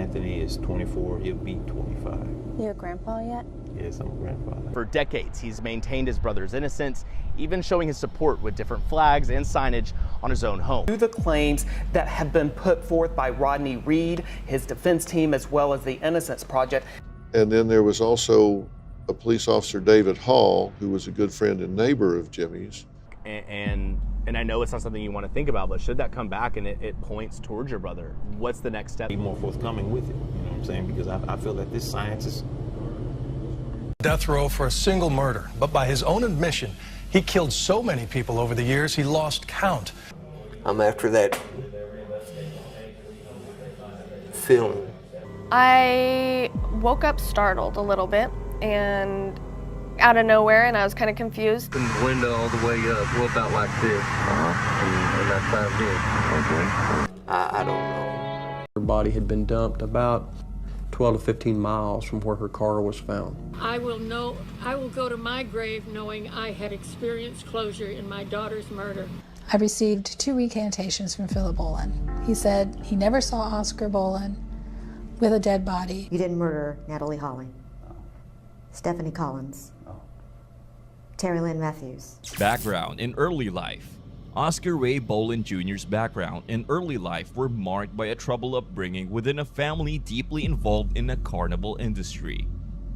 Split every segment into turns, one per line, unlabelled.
Anthony is 24. He'll be 25.
You a grandpa yet?
Yes, I'm a grandfather.
For decades, he's maintained his brother's innocence, even showing his support with different flags and signage on his own home.
To the claims that have been put forth by Rodney Reed, his defense team, as well as the Innocence Project.
And then there was also a police officer, David Hall, who was a good friend and neighbor of Jimmy's.
And I know it's not something you want to think about, but should that come back and it points towards your brother, what's the next step?
Be more forthcoming with it, you know what I'm saying? Because I feel that this science is...
Death row for a single murder, but by his own admission, he killed so many people over the years he lost count.
I'm after that film.
I woke up startled a little bit and out of nowhere, and I was kind of confused.
From the window all the way up, well, about like this. And that's how it did. Okay. I don't know.
Her body had been dumped about 12 to 15 miles from where her car was found.
I will go to my grave knowing I had experienced closure in my daughter's murder.
I received 2 recantations from Philip Bolin. He said he never saw Oscar Bolin with a dead body.
You didn't murder Natalie Hawley, Stephanie Collins, Terry Lynn Matthews.
Background in early life. Oscar Ray Bolin Jr.'s background and early life were marked by a troubled upbringing within a family deeply involved in the carnival industry.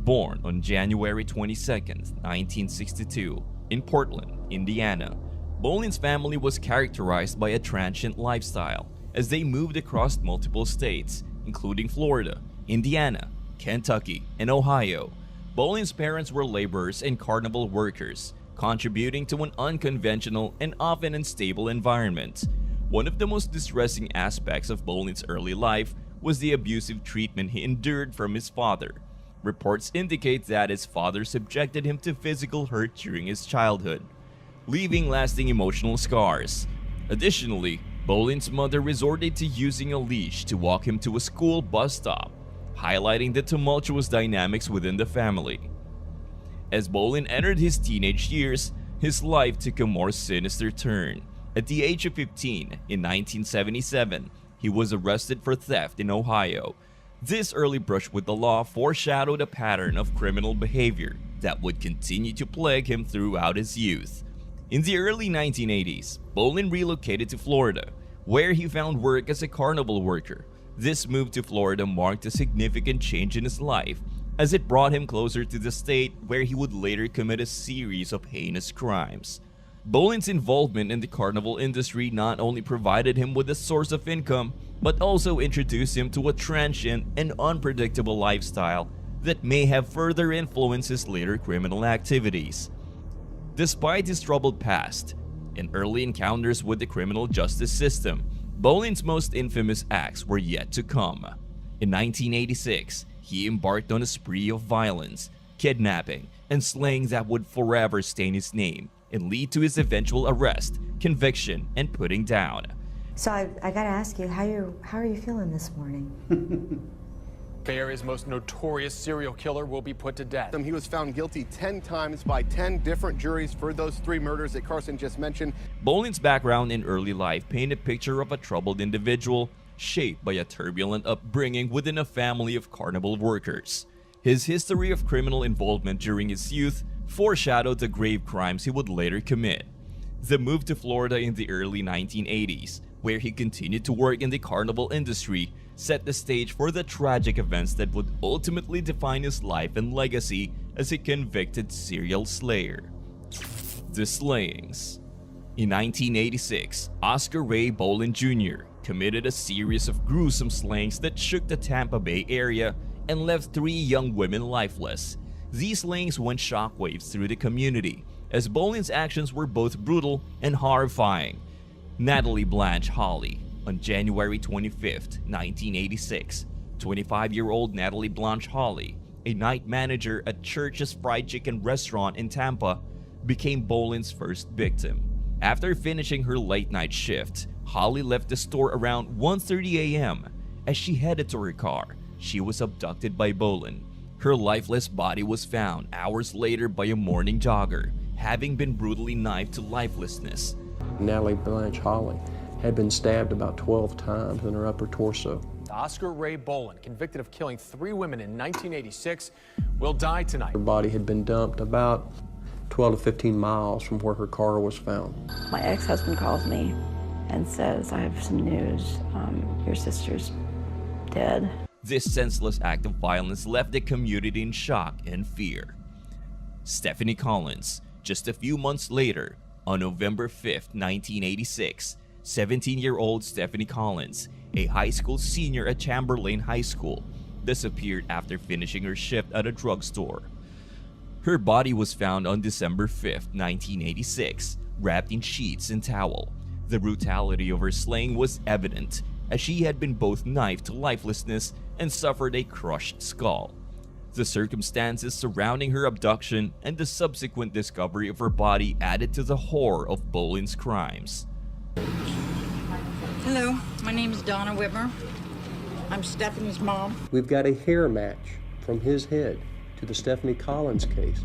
Born on January 22, 1962, in Portland, Indiana, Bolin's family was characterized by a transient lifestyle as they moved across multiple states, including Florida, Indiana, Kentucky, and Ohio. Bolin's parents were laborers and carnival workers, contributing to an unconventional and often unstable environment. One of the most distressing aspects of Bolin's early life was the abusive treatment he endured from his father. Reports indicate that his father subjected him to physical hurt during his childhood, leaving lasting emotional scars. Additionally, Bolin's mother resorted to using a leash to walk him to a school bus stop, highlighting the tumultuous dynamics within the family. As Bolin entered his teenage years, his life took a more sinister turn. At the age of 15, in 1977, he was arrested for theft in Ohio. This early brush with the law foreshadowed a pattern of criminal behavior that would continue to plague him throughout his youth. In the early 1980s, Bolin relocated to Florida, where he found work as a carnival worker. This move to Florida marked a significant change in his life, as it brought him closer to the state where he would later commit a series of heinous crimes. Bolin's involvement in the carnival industry not only provided him with a source of income, but also introduced him to a transient and unpredictable lifestyle that may have further influenced his later criminal activities. Despite his troubled past and early encounters with the criminal justice system, Bolin's most infamous acts were yet to come. In 1986, he embarked on a spree of violence, kidnapping, and slaying that would forever stain his name and lead to his eventual arrest, conviction, and putting down.
So I gotta ask you, how are you feeling this morning?
Bay Area's most notorious serial killer will be put to death. He was found guilty 10 times by 10 different juries for those 3 murders that Carson just mentioned.
Bolin's background in early life painted a picture of a troubled individual shaped by a turbulent upbringing within a family of carnival workers. His history of criminal involvement during his youth foreshadowed the grave crimes he would later commit. The move to Florida in the early 1980s, where he continued to work in the carnival industry, set the stage for the tragic events that would ultimately define his life and legacy as a convicted serial slayer. The slayings. In 1986, Oscar Ray Bolin Jr. committed a series of gruesome slayings that shook the Tampa Bay area and left 3 young women lifeless. These slayings went shockwaves through the community, as Bolin's actions were both brutal and horrifying. Natalie Blanche Hawley. On January 25, 1986, 25-year-old Natalie Blanche Hawley, a night manager at Church's Fried Chicken restaurant in Tampa, became Bolin's first victim. After finishing her late-night shift, Hawley left the store around 1:30 a.m. As she headed to her car, she was abducted by Bolin. Her lifeless body was found hours later by a morning jogger, having been brutally knifed to lifelessness.
Natalie Blanche Hawley had been stabbed about 12 times in her upper torso.
Oscar Ray Bolin, convicted of killing 3 women in 1986, will die tonight.
Her body had been dumped about 12 to 15 miles from where her car was found.
My ex-husband calls me and says, I have some news. Your sister's dead.
This senseless act of violence left the community in shock and fear. Stephanie Collins, just a few months later, on November 5th, 1986, 17-year-old Stephanie Collins, a high school senior at Chamberlain High School, disappeared after finishing her shift at a drugstore. Her body was found on December 5th, 1986, wrapped in sheets and towel. The brutality of her slaying was evident, as she had been both knifed to lifelessness and suffered a crushed skull. The circumstances surrounding her abduction and the subsequent discovery of her body added to the horror of Bolin's crimes.
Hello, my name is Donna Whitmer. I'm Stephanie's mom.
We've got a hair match from his head to the Stephanie Collins case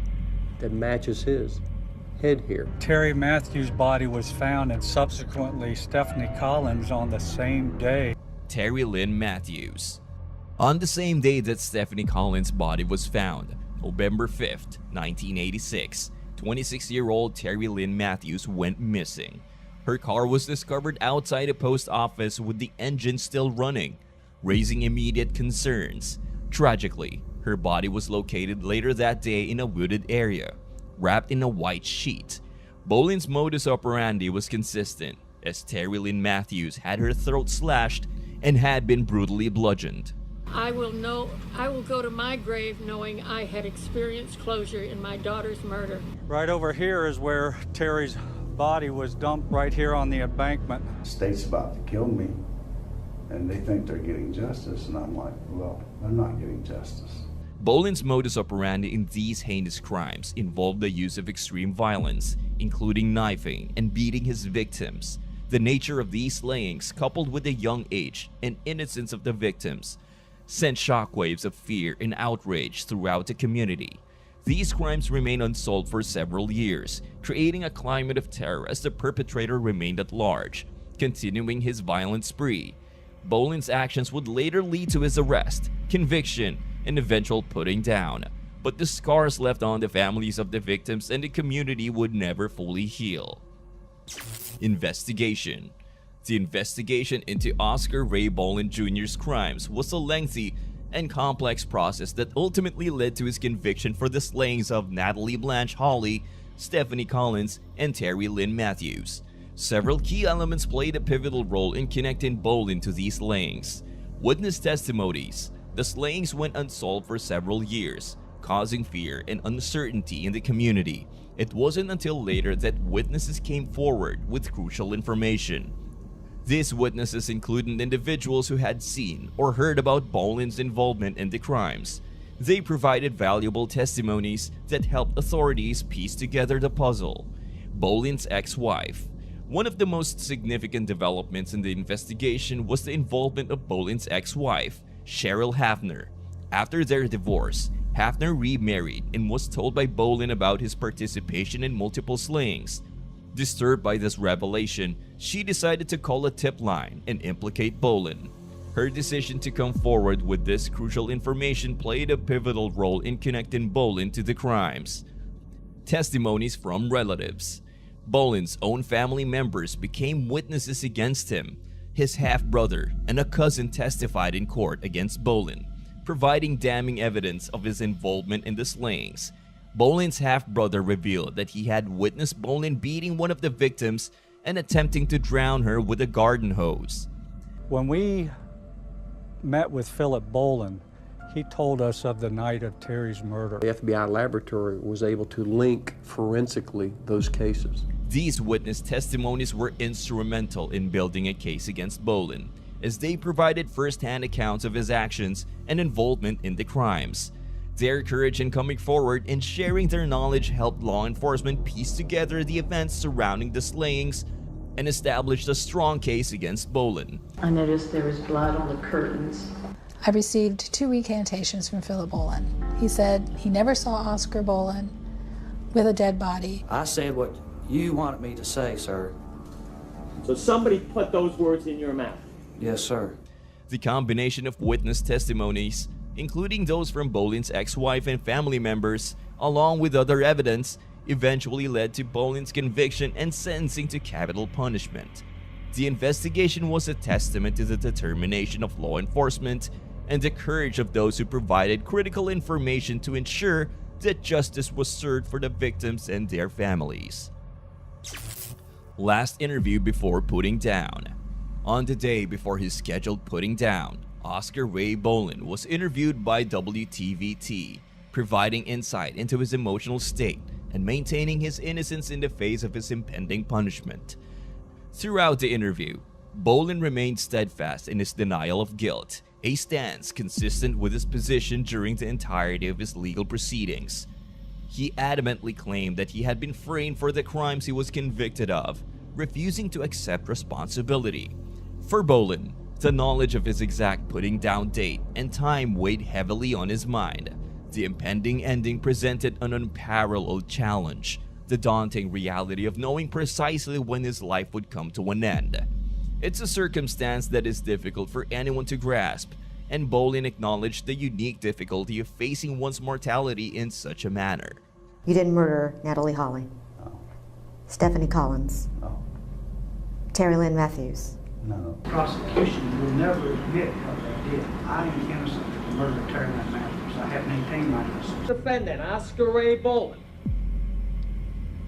that matches his head hair.
Terry Matthews' body was found and subsequently Stephanie Collins on the same day.
Terry Lynn Matthews. On the same day that Stephanie Collins' body was found, November 5th, 1986, 26-year-old Terry Lynn Matthews went missing. Her car was discovered outside a post office with the engine still running, raising immediate concerns. Tragically, her body was located later that day in a wooded area, wrapped in a white sheet. Bolin's modus operandi was consistent, as Terry Lynn Matthews had her throat slashed and had been brutally bludgeoned.
I will go to my grave knowing I had experienced closure in my daughter's murder.
Right over here is where Terry's body was dumped, right here on the embankment.
State's about to kill me, and they think they're getting justice, and I'm like, well, they're not getting justice.
Bolin's modus operandi in these heinous crimes involved the use of extreme violence, including knifing and beating his victims. The nature of these slayings, coupled with the young age and innocence of the victims, sent shockwaves of fear and outrage throughout the community. These crimes remained unsolved for several years, creating a climate of terror as the perpetrator remained at large, continuing his violent spree. Bolin's actions would later lead to his arrest, conviction, and eventual putting down, but the scars left on the families of the victims and the community would never fully heal. Investigation. The investigation into Oscar Ray Bolin Jr.'s crimes was a lengthy and complex process that ultimately led to his conviction for the slayings of Natalie Blanche Hawley, Stephanie Collins, and Terry Lynn Matthews. Several key elements played a pivotal role in connecting Bolin to these slayings. Witness testimonies. The slayings went unsolved for several years, causing fear and uncertainty in the community. It wasn't until later that witnesses came forward with crucial information. These witnesses included individuals who had seen or heard about Bolin's involvement in the crimes. They provided valuable testimonies that helped authorities piece together the puzzle. Bolin's ex-wife. One of the most significant developments in the investigation was the involvement of Bolin's ex-wife, Cheryl Hafner. After their divorce, Hafner remarried and was told by Bolin about his participation in multiple slayings. Disturbed by this revelation, she decided to call a tip line and implicate Bolin. Her decision to come forward with this crucial information played a pivotal role in connecting Bolin to the crimes. Testimonies from relatives. Bolin's own family members became witnesses against him. His half-brother and a cousin testified in court against Bolin, providing damning evidence of his involvement in the slayings. Bolin's half-brother revealed that he had witnessed Bolin beating one of the victims and attempting to drown her with a garden hose.
When we met with Philip Bolin, he told us of the night of Terry's murder.
The FBI laboratory was able to link forensically those cases.
These witness testimonies were instrumental in building a case against Bolin, as they provided first-hand accounts of his actions and involvement in the crimes. Their courage in coming forward and sharing their knowledge helped law enforcement piece together the events surrounding the slayings and established a strong case against Bolin.
I noticed there was blood on the curtains.
I received 2 recantations from Philip Bolin. He said he never saw Oscar Bolin with a dead body.
I said what you wanted me to say, sir.
So somebody put those words in your mouth?
Yes, sir.
The combination of witness testimonies, including those from Bolin's ex-wife and family members, along with other evidence, eventually led to Bolin's conviction and sentencing to capital punishment. The investigation was a testament to the determination of law enforcement and the courage of those who provided critical information to ensure that justice was served for the victims and their families. Last interview before putting down. On the day before his scheduled putting down, Oscar Ray Bolin was interviewed by WTVT, providing insight into his emotional state and maintaining his innocence in the face of his impending punishment. Throughout the interview, Bolin remained steadfast in his denial of guilt, a stance consistent with his position during the entirety of his legal proceedings. He adamantly claimed that he had been framed for the crimes he was convicted of, refusing to accept responsibility. For Bolin, the knowledge of his exact putting down date and time weighed heavily on his mind. The impending ending presented an unparalleled challenge, the daunting reality of knowing precisely when his life would come to an end. It's a circumstance that is difficult for anyone to grasp, and Bolin acknowledged the unique difficulty of facing one's mortality in such a manner.
You didn't murder Natalie Hawley?
No.
Stephanie Collins?
No.
Terry Lynn Matthews?
No.
Prosecution will never admit what they did. I am innocent of the murder of Terry Lynn Matthews. I have maintained my innocence.
Defendant Oscar Ray Bolin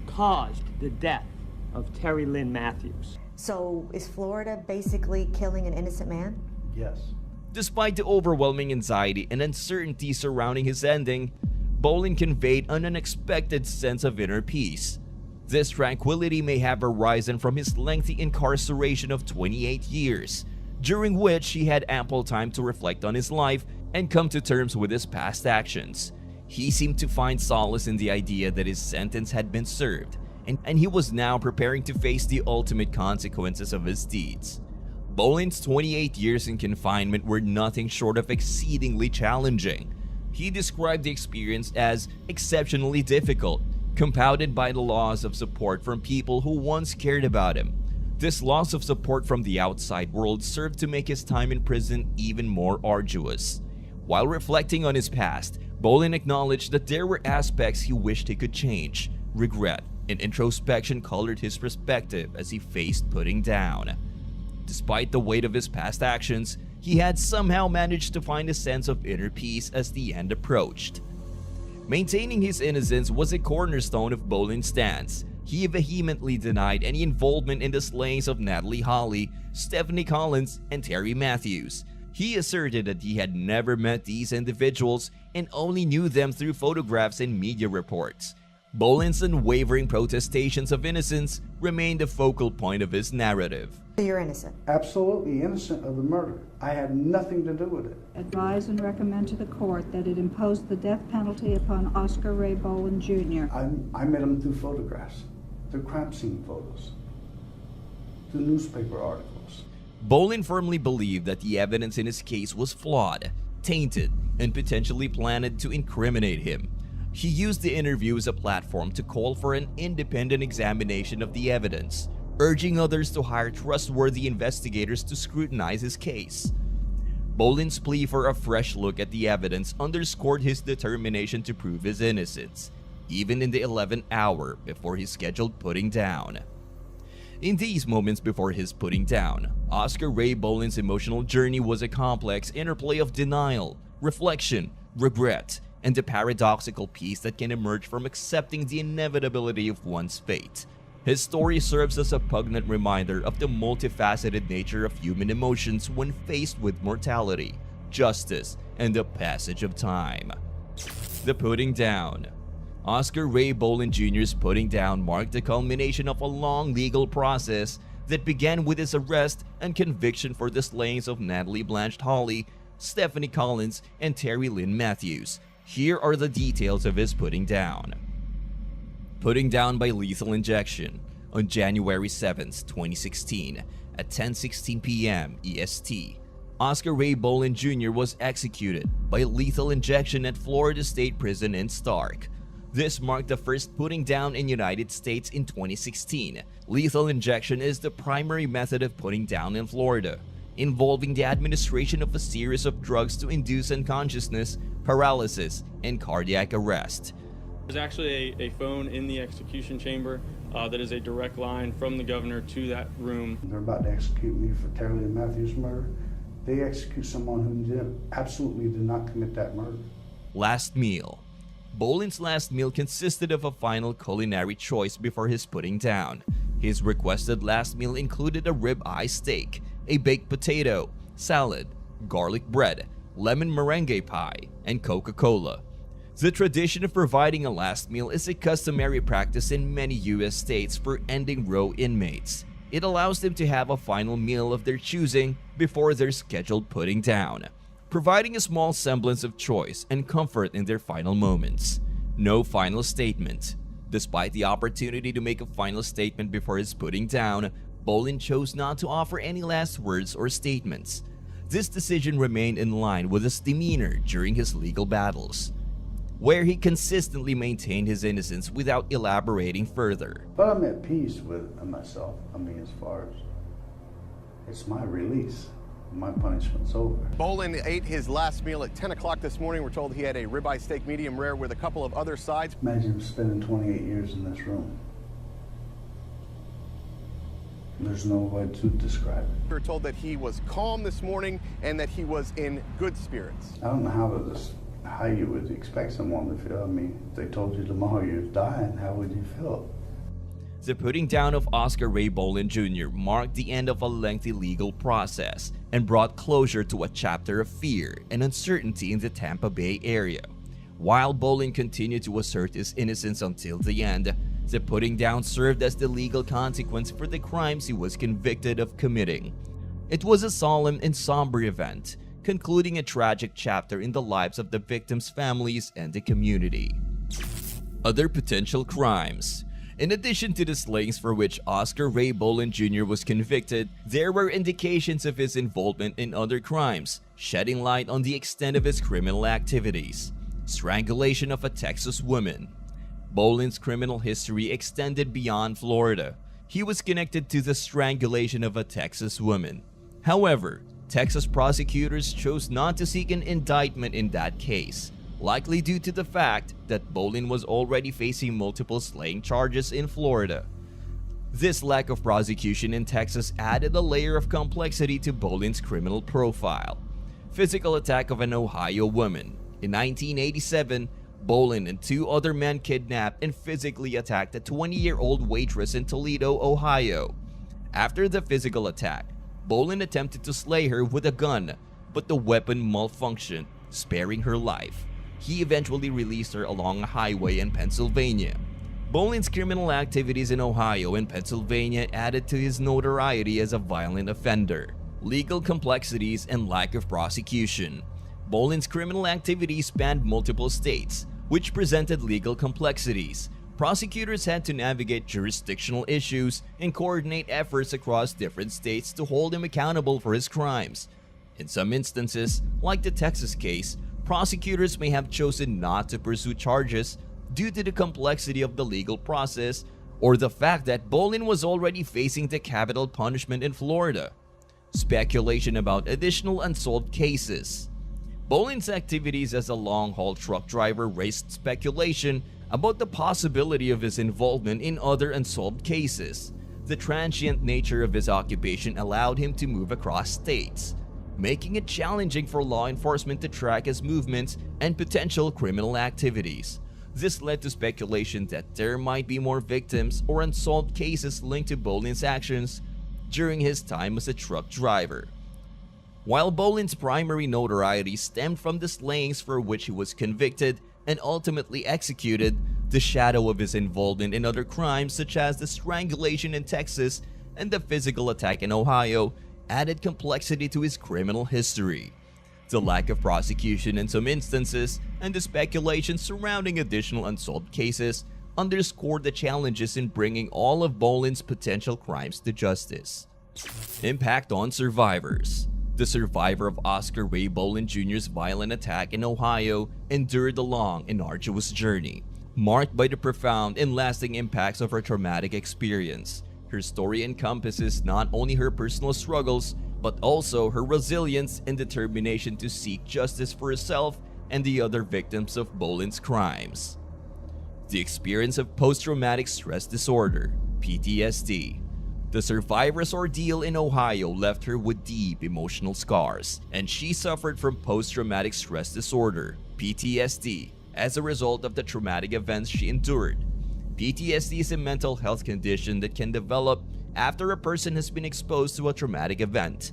caused the death of Terry Lynn Matthews.
So is Florida basically killing an innocent man?
Yes.
Despite the overwhelming anxiety and uncertainty surrounding his ending, Bolin conveyed an unexpected sense of inner peace. This tranquility may have arisen from his lengthy incarceration of 28 years, during which he had ample time to reflect on his life and come to terms with his past actions. He seemed to find solace in the idea that his sentence had been served, and he was now preparing to face the ultimate consequences of his deeds. Bolin's 28 years in confinement were nothing short of exceedingly challenging. He described the experience as exceptionally difficult, compounded by the loss of support from people who once cared about him. This loss of support from the outside world served to make his time in prison even more arduous. While reflecting on his past, Bolin acknowledged that there were aspects he wished he could change. Regret and introspection colored his perspective as he faced putting down. Despite the weight of his past actions, he had somehow managed to find a sense of inner peace as the end approached. Maintaining his innocence was a cornerstone of Bolin's stance. He vehemently denied any involvement in the slayings of Natalie Hawley, Stephanie Collins, and Terry Matthews. He asserted that he had never met these individuals and only knew them through photographs and media reports. Bolin's unwavering protestations of innocence remained the focal point of his narrative.
You're innocent?
Absolutely innocent of the murder. I had nothing to do with it.
Advise and recommend to the court that it impose the death penalty upon Oscar Ray Bolin Jr.
I met him through photographs, through crime scene photos, through newspaper articles.
Bolin firmly believed that the evidence in his case was flawed, tainted, and potentially planned to incriminate him. He used the interview as a platform to call for an independent examination of the evidence, urging others to hire trustworthy investigators to scrutinize his case. Bolin's plea for a fresh look at the evidence underscored his determination to prove his innocence, even in the 11th hour before his scheduled putting down. In these moments before his putting down, Oscar Ray Bolin's emotional journey was a complex interplay of denial, reflection, regret, and the paradoxical peace that can emerge from accepting the inevitability of one's fate. His story serves as a poignant reminder of the multifaceted nature of human emotions when faced with mortality, justice, and the passage of time. The putting down. Oscar Ray Bolin Jr.'s putting down marked the culmination of a long legal process that began with his arrest and conviction for the slayings of Natalie Blanche Hawley, Stephanie Collins, and Terry Lynn Matthews. Here are the details of his putting down. Putting down by lethal injection. On January 7, 2016, at 10:16 p.m. EST, Oscar Ray Bolin Jr. was executed by lethal injection at Florida State Prison in Stark. This marked the first putting down in United States in 2016. Lethal injection is the primary method of putting down in Florida. involving the administration of a series of drugs to induce unconsciousness, paralysis, and cardiac arrest.
There's actually a phone in the execution chamber that is a direct line from the governor to that room.
They're about to execute me for Terry Lynn Matthews' murder. They execute someone who absolutely did not commit that murder.
Last meal. Bolin's last meal consisted of a final culinary choice before his putting down. His requested last meal included a rib-eye steak, a baked potato, salad, garlic bread, lemon meringue pie, and Coca-Cola. The tradition of providing a last meal is a customary practice in many U.S. states for ending row inmates. It allows them to have a final meal of their choosing before their scheduled putting down, providing a small semblance of choice and comfort in their final moments. No final statement. Despite the opportunity to make a final statement before his putting down, Bolin chose not to offer any last words or statements. This decision remained in line with his demeanor during his legal battles, where he consistently maintained his innocence without elaborating further.
But I'm at peace with myself. I mean, as far as it's my release. My punishment's over.
Bolin ate his last meal at 10 o'clock this morning. We're told he had a ribeye steak medium rare with a couple of other sides.
Imagine spending 28 years in this room. There's no way to describe it.
We're told that he was calm this morning and that he was in good spirits.
I don't know how you would expect someone to feel. I mean, if they told you tomorrow you're dying, how would you feel?
The putting down of Oscar Ray Bolin Jr. marked the end of a lengthy legal process and brought closure to a chapter of fear and uncertainty in the Tampa Bay area. While Bolin continued to assert his innocence until the end, the putting down served as the legal consequence for the crimes he was convicted of committing. It was a solemn and somber event, concluding a tragic chapter in the lives of the victims' families and the community. Other potential crimes. In addition to the slayings for which Oscar Ray Bolin Jr. was convicted, there were indications of his involvement in other crimes, shedding light on the extent of his criminal activities. Strangulation of a Texas woman. Bolin's criminal history extended beyond Florida. He was connected to the strangulation of a Texas woman. However, Texas prosecutors chose not to seek an indictment in that case, likely due to the fact that Bolin was already facing multiple slaying charges in Florida. This lack of prosecution in Texas added a layer of complexity to Bolin's criminal profile. Physical attack of an Ohio woman. In 1987, Bolin and two other men kidnapped and physically attacked a 20-year-old waitress in Toledo, Ohio. After the physical attack, Bolin attempted to slay her with a gun, but the weapon malfunctioned, sparing her life. He eventually released her along a highway in Pennsylvania. Bolin's criminal activities in Ohio and Pennsylvania added to his notoriety as a violent offender. Legal complexities and lack of prosecution. Bolin's criminal activities spanned multiple states, which presented legal complexities. Prosecutors had to navigate jurisdictional issues and coordinate efforts across different states to hold him accountable for his crimes. In some instances, like the Texas case, prosecutors may have chosen not to pursue charges due to the complexity of the legal process or the fact that Bolin was already facing the capital punishment in Florida. Speculation about additional unsolved cases. Bolin's activities as a long-haul truck driver raised speculation about the possibility of his involvement in other unsolved cases. The transient nature of his occupation allowed him to move across states, making it challenging for law enforcement to track his movements and potential criminal activities. This led to speculation that there might be more victims or unsolved cases linked to Bolin's actions during his time as a truck driver. While Bolin's primary notoriety stemmed from the slayings for which he was convicted and ultimately executed, the shadow of his involvement in other crimes such as the strangulation in Texas and the physical attack in Ohio added complexity to his criminal history. The lack of prosecution in some instances and the speculation surrounding additional unsolved cases underscored the challenges in bringing all of Bolin's potential crimes to justice. Impact on survivors. The survivor of Oscar Ray Bolin Jr.'s violent attack in Ohio endured a long and arduous journey, marked by the profound and lasting impacts of her traumatic experience. Her story encompasses not only her personal struggles, but also her resilience and determination to seek justice for herself and the other victims of Bolin's crimes. The experience of post-traumatic stress disorder, PTSD. The survivor's ordeal in Ohio left her with deep emotional scars, and she suffered from post-traumatic stress disorder, PTSD, as a result of the traumatic events she endured. PTSD is a mental health condition that can develop after a person has been exposed to a traumatic event.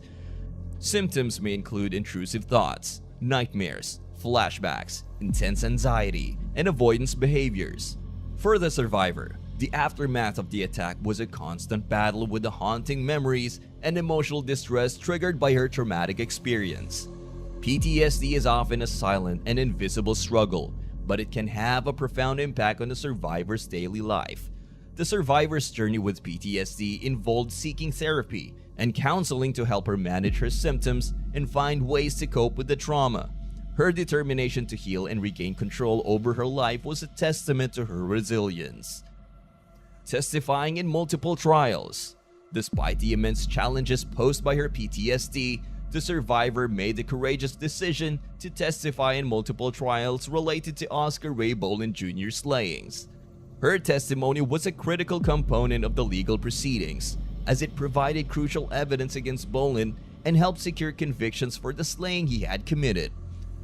Symptoms may include intrusive thoughts, nightmares, flashbacks, intense anxiety, and avoidance behaviors. For the survivor, the aftermath of the attack was a constant battle with the haunting memories and emotional distress triggered by her traumatic experience. PTSD is often a silent and invisible struggle, but it can have a profound impact on the survivor's daily life. The survivor's journey with PTSD involved seeking therapy and counseling to help her manage her symptoms and find ways to cope with the trauma. Her determination to heal and regain control over her life was a testament to her resilience. Testifying in multiple trials. Despite the immense challenges posed by her PTSD, the survivor made the courageous decision to testify in multiple trials related to Oscar Ray Bolin Jr.'s slayings. Her testimony was a critical component of the legal proceedings, as it provided crucial evidence against Bolin and helped secure convictions for the slaying he had committed.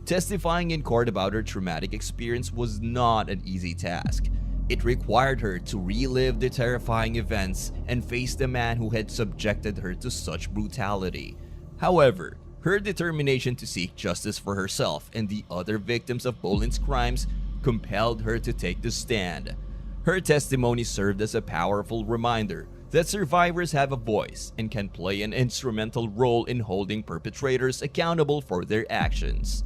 Testifying in court about her traumatic experience was not an easy task. It required her to relive the terrifying events and face the man who had subjected her to such brutality. However, her determination to seek justice for herself and the other victims of Bolin's crimes compelled her to take the stand. Her testimony served as a powerful reminder that survivors have a voice and can play an instrumental role in holding perpetrators accountable for their actions.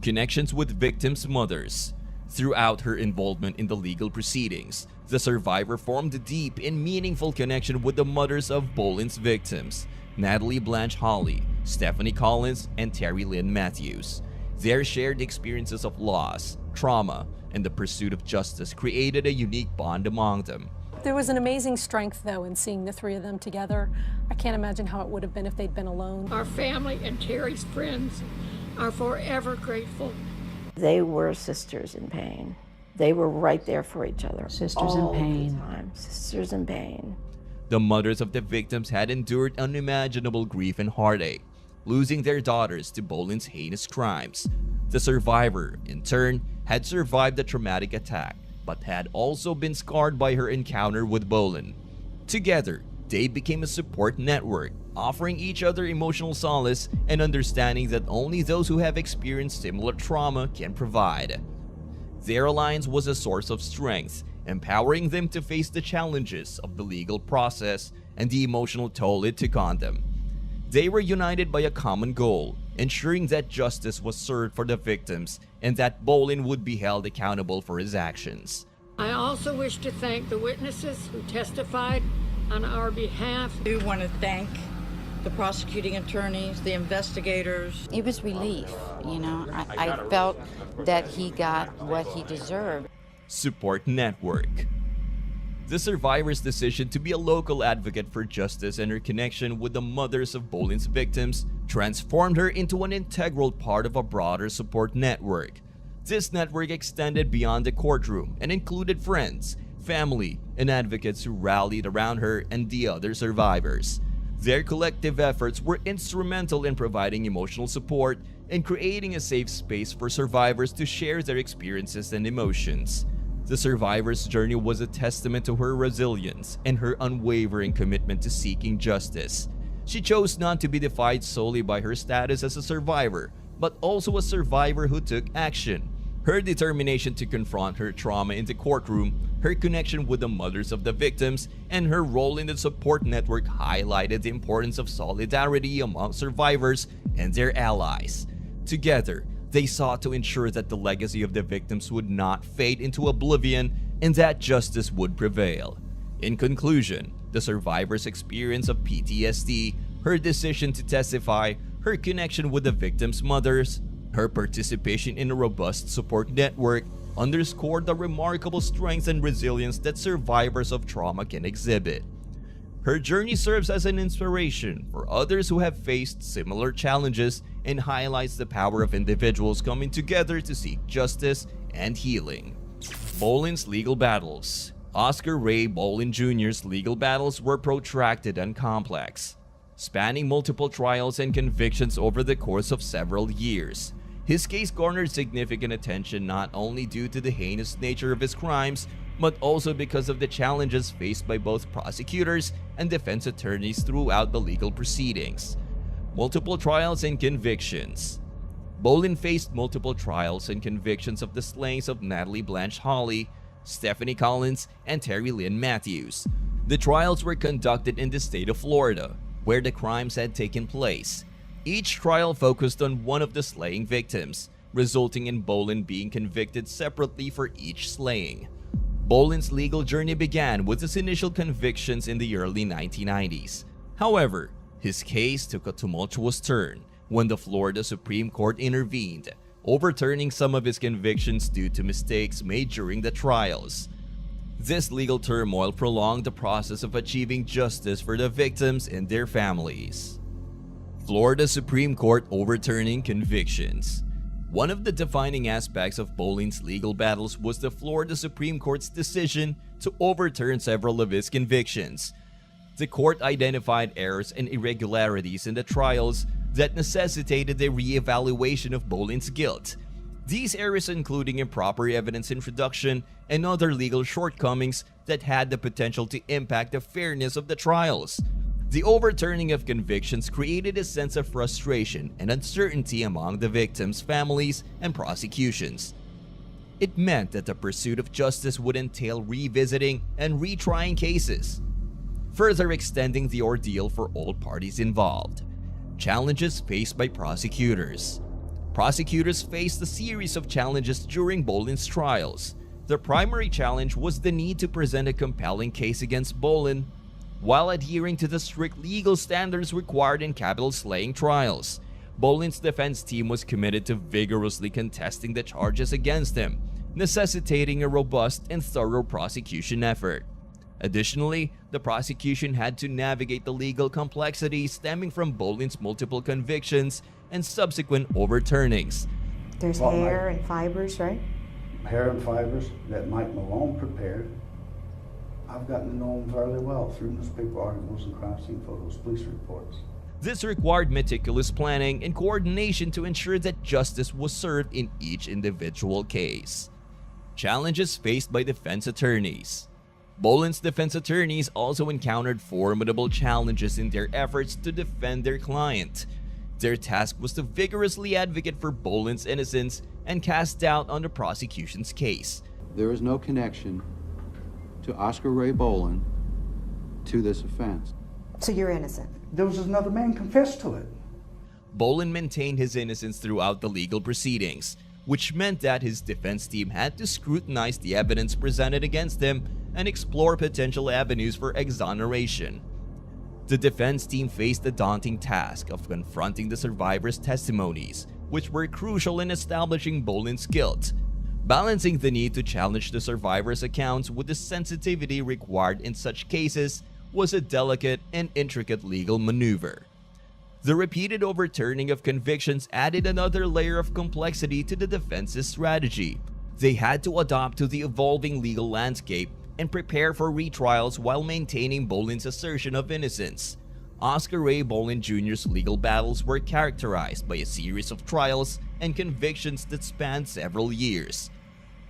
Connections with victims' mothers. Throughout her involvement in the legal proceedings, the survivor formed a deep and meaningful connection with the mothers of Bolin's victims, Natalie Blanche Hawley, Stephanie Collins, and Terry Lynn Matthews. Their shared experiences of loss, trauma, and the pursuit of justice created a unique bond among them.
There was an amazing strength, though, in seeing the three of them together. I can't imagine how it would have been if they'd been alone.
Our family and Terry's friends are forever grateful.
They were sisters in pain. They were right there for each other.
Sisters in pain.
All the time. Sisters in pain.
The mothers of the victims had endured unimaginable grief and heartache, losing their daughters to Bolin's heinous crimes. The survivor, in turn, had survived the traumatic attack, but had also been scarred by her encounter with Bolin. Together, they became a support network, offering each other emotional solace and understanding that only those who have experienced similar trauma can provide. Their alliance was a source of strength, empowering them to face the challenges of the legal process and the emotional toll it took on them. They were united by a common goal, ensuring that justice was served for the victims and that Bolin would be held accountable for his actions.
I also wish to thank the witnesses who testified on our behalf.
I do want to thank the prosecuting attorneys, the investigators.
It was relief, you know. I felt that he got what he deserved.
Support network. The survivor's decision to be a local advocate for justice and her connection with the mothers of Bolin's victims transformed her into an integral part of a broader support network. This network extended beyond the courtroom and included friends, family, and advocates who rallied around her and the other survivors. Their collective efforts were instrumental in providing emotional support and creating a safe space for survivors to share their experiences and emotions. The survivor's journey was a testament to her resilience and her unwavering commitment to seeking justice. She chose not to be defined solely by her status as a survivor, but also a survivor who took action. Her determination to confront her trauma in the courtroom, her connection with the mothers of the victims, and her role in the support network highlighted the importance of solidarity among survivors and their allies. Together, they sought to ensure that the legacy of the victims would not fade into oblivion and that justice would prevail. In conclusion, the survivor's experience of PTSD, her decision to testify, her connection with the victims' mothers, her participation in a robust support network underscored the remarkable strength and resilience that survivors of trauma can exhibit. Her journey serves as an inspiration for others who have faced similar challenges and highlights the power of individuals coming together to seek justice and healing. Bolin's legal battles. Oscar Ray Bolin Jr.'s legal battles were protracted and complex, spanning multiple trials and convictions over the course of several years. His case garnered significant attention not only due to the heinous nature of his crimes, but also because of the challenges faced by both prosecutors and defense attorneys throughout the legal proceedings. Multiple trials and convictions. Bolin faced multiple trials and convictions of the slayings of Natalie Blanche Hawley, Stephanie Collins, and Terry Lynn Matthews. The trials were conducted in the state of Florida, where the crimes had taken place. Each trial focused on one of the slaying victims, resulting in Bolin being convicted separately for each slaying. Bolin's legal journey began with his initial convictions in the early 1990s. However, his case took a tumultuous turn when the Florida Supreme Court intervened, overturning some of his convictions due to mistakes made during the trials. This legal turmoil prolonged the process of achieving justice for the victims and their families. Florida Supreme Court overturning convictions. One of the defining aspects of Bolin's legal battles was the Florida Supreme Court's decision to overturn several of his convictions. The court identified errors and irregularities in the trials that necessitated a re-evaluation of Bolin's guilt. These errors including improper evidence introduction and other legal shortcomings that had the potential to impact the fairness of the trials. The overturning of convictions created a sense of frustration and uncertainty among the victims' families and prosecutions. It meant that the pursuit of justice would entail revisiting and retrying cases, further extending the ordeal for all parties involved. Challenges faced by prosecutors. Prosecutors faced a series of challenges during Bolin's trials. The primary challenge was the need to present a compelling case against Bolin while adhering to the strict legal standards required in capital slaying trials. Bolin's defense team was committed to vigorously contesting the charges against him, necessitating a robust and thorough prosecution effort. Additionally, the prosecution had to navigate the legal complexities stemming from Bolin's multiple convictions and subsequent overturnings.
There's hair and fibers, right?
Hair and fibers that Mike Malone prepared. I've gotten to know him fairly well through newspaper articles and crime scene photos, police reports.
This required meticulous planning and coordination to ensure that justice was served in each individual case. Challenges faced by defense attorneys. Bolin's defense attorneys also encountered formidable challenges in their efforts to defend their client. Their task was to vigorously advocate for Bolin's innocence and cast doubt on the prosecution's case.
There is no connection to Oscar Ray Bolin to this offense.
So you're innocent?
There was another man confessed to it.
Bolin maintained his innocence throughout the legal proceedings, which meant that his defense team had to scrutinize the evidence presented against him and explore potential avenues for exoneration. The defense team faced the daunting task of confronting the survivors' testimonies, which were crucial in establishing Bolin's guilt. Balancing the need to challenge the survivors' accounts with the sensitivity required in such cases was a delicate and intricate legal maneuver. The repeated overturning of convictions added another layer of complexity to the defense's strategy. They had to adapt to the evolving legal landscape and prepare for retrials while maintaining Bolin's assertion of innocence. Oscar Ray Bolin Jr.'s legal battles were characterized by a series of trials and convictions that spanned several years.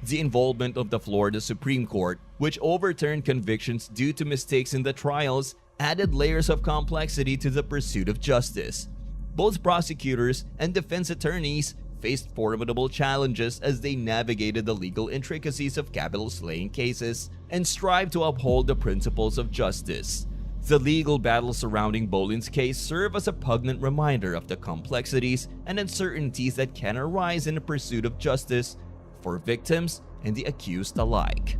The involvement of the Florida Supreme Court, which overturned convictions due to mistakes in the trials, added layers of complexity to the pursuit of justice. Both prosecutors and defense attorneys faced formidable challenges as they navigated the legal intricacies of capital slaying cases and strived to uphold the principles of justice. The legal battle surrounding Bolin's case serve as a poignant reminder of the complexities and uncertainties that can arise in the pursuit of justice for victims and the accused alike.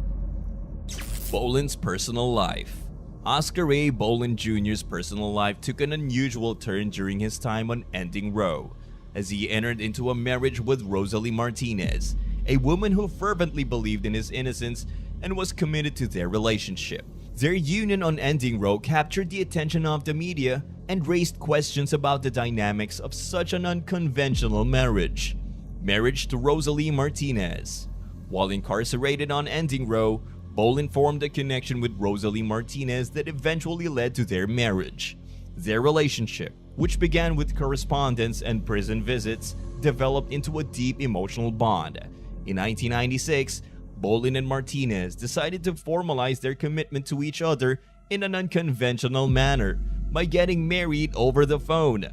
Bolin's personal life. Oscar Ray Bolin Jr.'s personal life took an unusual turn during his time on Ending Row, as he entered into a marriage with Rosalie Martinez, a woman who fervently believed in his innocence and was committed to their relationship. Their union on Ending Row captured the attention of the media and raised questions about the dynamics of such an unconventional marriage. Marriage to Rosalie Martinez. While incarcerated on Ending Row, Bolin formed a connection with Rosalie Martinez that eventually led to their marriage. Their relationship, which began with correspondence and prison visits, developed into a deep emotional bond. In 1996, Bolin and Martinez decided to formalize their commitment to each other in an unconventional manner by getting married over the phone.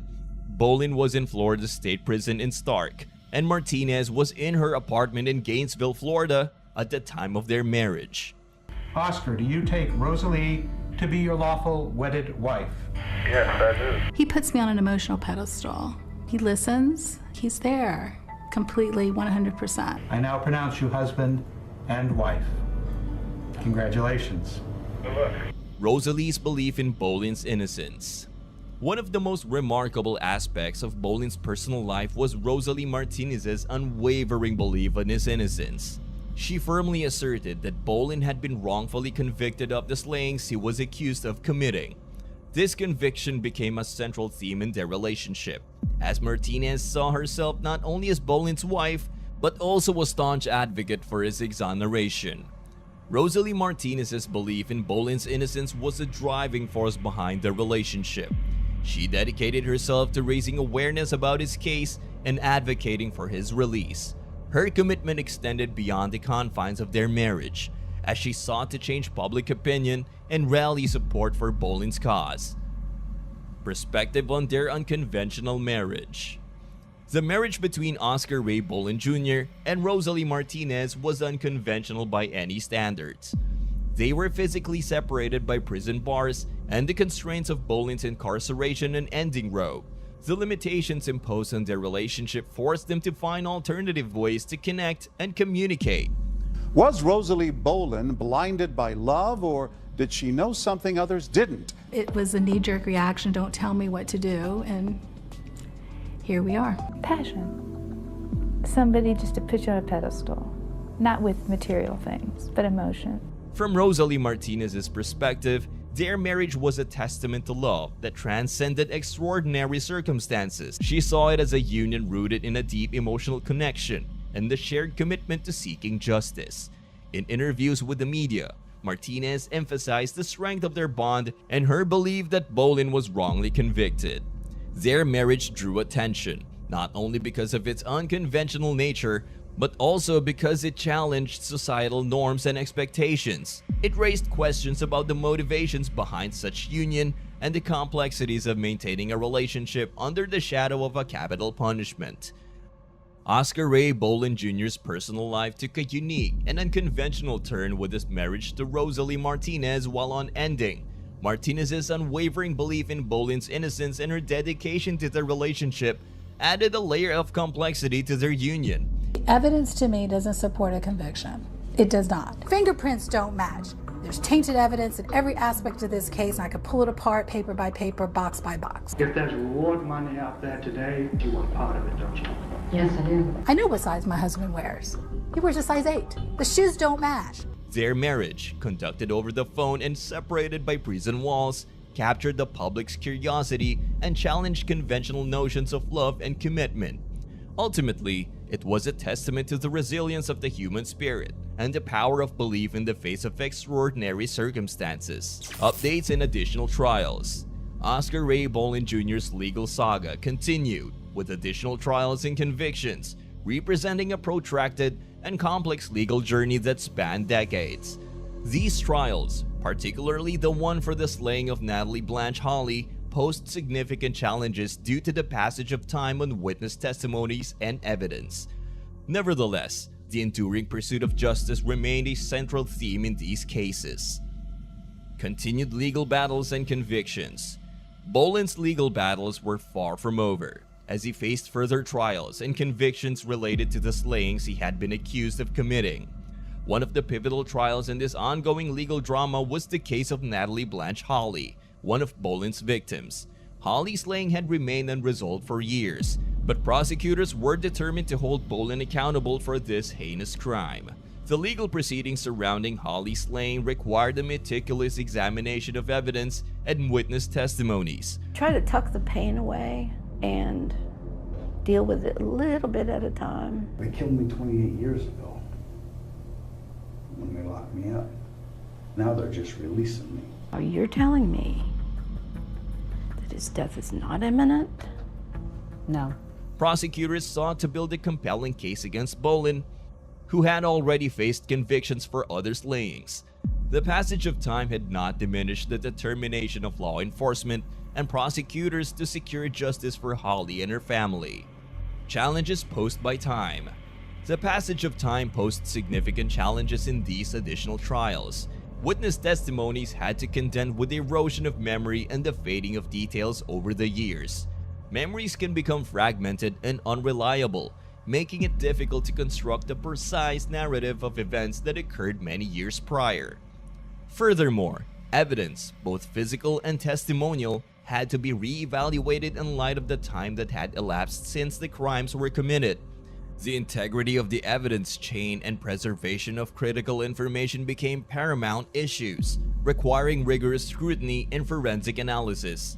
Bolin was in Florida State Prison in Stark, and Martinez was in her apartment in Gainesville, Florida at the time of their marriage.
Oscar, do you take Rosalie to be your lawful wedded wife?
Yes, I do.
He puts me on an emotional pedestal. He listens. He's there completely, 100%.
I now pronounce you husband and wife. Congratulations.
Good luck.
Rosalie's belief in Bolin's innocence. One of the most remarkable aspects of Bolin's personal life was Rosalie Martinez's unwavering belief in his innocence. She firmly asserted that Bolin had been wrongfully convicted of the slayings he was accused of committing. This conviction became a central theme in their relationship, as Martinez saw herself not only as Bolin's wife, but also a staunch advocate for his exoneration. Rosalie Martinez's belief in Bolin's innocence was a driving force behind their relationship. She dedicated herself to raising awareness about his case and advocating for his release. Her commitment extended beyond the confines of their marriage, as she sought to change public opinion and rally support for Bolin's cause. Perspective on their unconventional marriage. The marriage between Oscar Ray Bolin Jr. and Rosalie Martinez was unconventional by any standards. They were physically separated by prison bars and the constraints of Bolin's incarceration and Ending Row. The limitations imposed on their relationship forced them to find alternative ways to connect and communicate.
Was Rosalie Bolin blinded by love, or did she know something others didn't?
It was a knee-jerk reaction, don't tell me what to do, and here we are.
Passion. Somebody just to put you on a pedestal. Not with material things, but emotion.
From Rosalie Martinez's perspective, their marriage was a testament to love that transcended extraordinary circumstances. She saw it as a union rooted in a deep emotional connection and the shared commitment to seeking justice. In interviews with the media, Martinez emphasized the strength of their bond and her belief that Bolin was wrongly convicted. Their marriage drew attention, not only because of its unconventional nature, but also because it challenged societal norms and expectations. It raised questions about the motivations behind such union and the complexities of maintaining a relationship under the shadow of a capital punishment. Oscar Ray Bolin Jr.'s personal life took a unique and unconventional turn with his marriage to Rosalie Martinez while on Ending. Martinez's unwavering belief in Bolin's innocence and her dedication to their relationship added a layer of complexity to their union.
Evidence to me doesn't support a conviction. It does not. Fingerprints don't match. There's tainted evidence in every aspect of this case, and I could pull it apart paper by paper, box by box.
If there's reward money out there today, you want part of it, don't you?
Yes, I do. I know what size my husband wears. He wears a size 8. The shoes don't match.
Their marriage, conducted over the phone and separated by prison walls, captured the public's curiosity and challenged conventional notions of love and commitment. Ultimately, it was a testament to the resilience of the human spirit and the power of belief in the face of extraordinary circumstances. Updates and additional trials. Oscar Ray Bolin Jr.'s legal saga continued, with additional trials and convictions, representing a protracted and complex legal journey that spanned decades. These trials, particularly the one for the slaying of Natalie Blanche Holly, posed significant challenges due to the passage of time on witness testimonies and evidence. Nevertheless, the enduring pursuit of justice remained a central theme in these cases. Continued legal battles and convictions. Bolin's legal battles were far from over, as he faced further trials and convictions related to the slayings he had been accused of committing. One of the pivotal trials in this ongoing legal drama was the case of Natalie Blanche Holly, one of Bolin's victims. Holly's slaying had remained unresolved for years, but prosecutors were determined to hold Bolin accountable for this heinous crime. The legal proceedings surrounding Holly's slaying required a meticulous examination of evidence and witness testimonies.
Try to tuck the pain away and deal with it a little bit at a time.
They killed me 28 years ago when they locked me up. Now they're just releasing me.
You're telling me that his death is not imminent?
No.
Prosecutors sought to build a compelling case against Bolin, who had already faced convictions for other slayings. The passage of time had not diminished the determination of law enforcement and prosecutors to secure justice for Holly and her family. Challenges posed by time. The passage of time posed significant challenges in these additional trials. Witness testimonies had to contend with the erosion of memory and the fading of details over the years. Memories can become fragmented and unreliable, making it difficult to construct a precise narrative of events that occurred many years prior. Furthermore, evidence, both physical and testimonial, had to be re-evaluated in light of the time that had elapsed since the crimes were committed. The integrity of the evidence chain and preservation of critical information became paramount issues, requiring rigorous scrutiny and forensic analysis.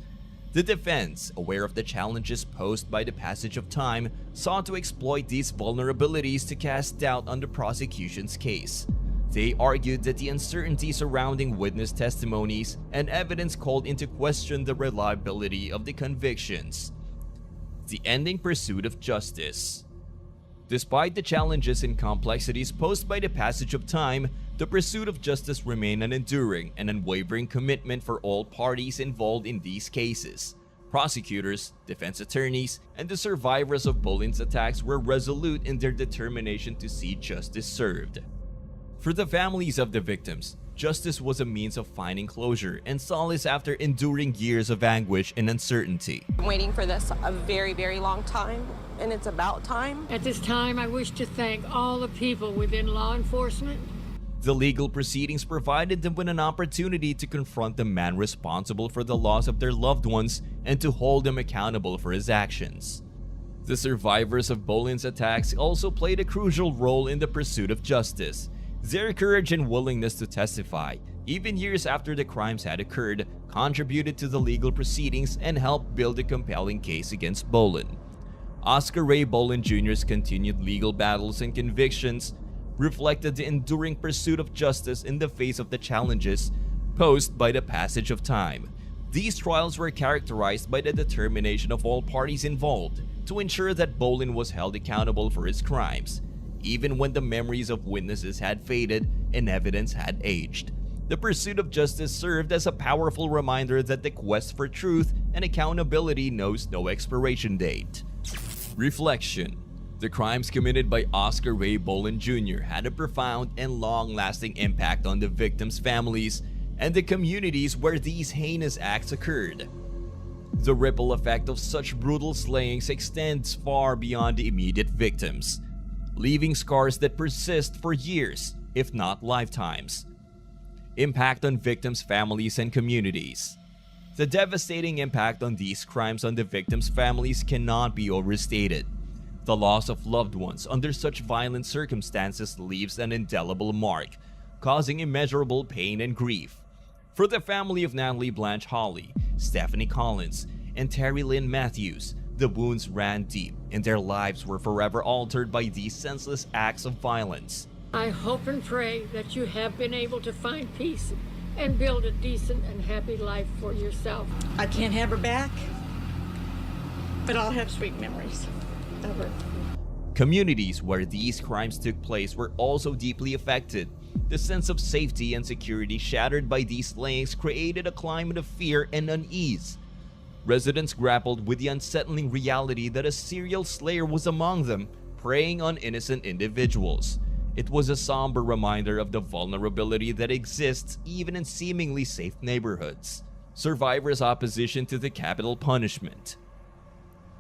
The defense, aware of the challenges posed by the passage of time, sought to exploit these vulnerabilities to cast doubt on the prosecution's case. They argued that the uncertainty surrounding witness testimonies and evidence called into question the reliability of the convictions. The ending pursuit of justice. Despite the challenges and complexities posed by the passage of time, the pursuit of justice remained an enduring and unwavering commitment for all parties involved in these cases. Prosecutors, defense attorneys, and the survivors of Bolin's attacks were resolute in their determination to see justice served. For the families of the victims, justice was a means of finding closure and solace after enduring years of anguish and uncertainty.
I'm waiting for this a very, very long time, and it's about time.
At this time, I wish to thank all the people within law enforcement.
The legal proceedings provided them with an opportunity to confront the man responsible for the loss of their loved ones and to hold him accountable for his actions. The survivors of Bolin's attacks also played a crucial role in the pursuit of justice. Their courage and willingness to testify, even years after the crimes had occurred, contributed to the legal proceedings and helped build a compelling case against Bolin. Oscar Ray Bolin Jr.'s continued legal battles and convictions reflected the enduring pursuit of justice in the face of the challenges posed by the passage of time. These trials were characterized by the determination of all parties involved to ensure that Bolin was held accountable for his crimes, even when the memories of witnesses had faded and evidence had aged. The pursuit of justice served as a powerful reminder that the quest for truth and accountability knows no expiration date. Reflection. The crimes committed by Oscar Ray Bolin Jr. had a profound and long-lasting impact on the victims' families and the communities where these heinous acts occurred. The ripple effect of such brutal slayings extends far beyond the immediate victims, leaving scars that persist for years, if not lifetimes. Impact on victims' families and communities. The devastating impact on these crimes on the victims' families cannot be overstated. The loss of loved ones under such violent circumstances leaves an indelible mark, causing immeasurable pain and grief. For the family of Natalie Blanche Holly, Stephanie Collins, and Terry Lynn Matthews, the wounds ran deep and their lives were forever altered by these senseless acts of violence.
I hope and pray that you have been able to find peace and build a decent and happy life for yourself.
I can't have her back, but I'll have sweet memories of her.
Communities where these crimes took place were also deeply affected. The sense of safety and security shattered by these slayings created a climate of fear and unease. Residents grappled with the unsettling reality that a serial slayer was among them, preying on innocent individuals. It was a somber reminder of the vulnerability that exists even in seemingly safe neighborhoods. Survivors' opposition to the capital punishment.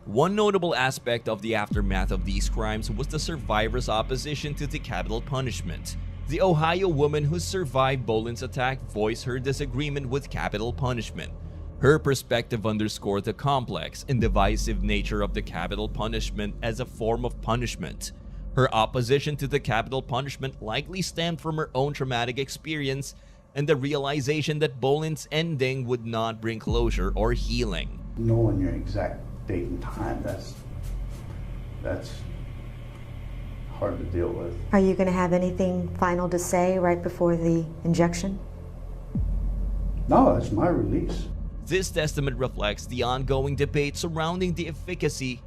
One notable aspect of the aftermath of these crimes was the survivors' opposition to the capital punishment. The Ohio woman who survived Bolin's attack voiced her disagreement with capital punishment. Her perspective underscored the complex and divisive nature of the capital punishment as a form of punishment. Her opposition to the capital punishment likely stemmed from her own traumatic experience and the realization that Boland's ending would not bring closure or healing.
Knowing your exact date and time, that's hard to deal with.
Are you going to have anything final to say right before the injection?
No, it's my release.
This testament reflects the ongoing debate surrounding the efficacy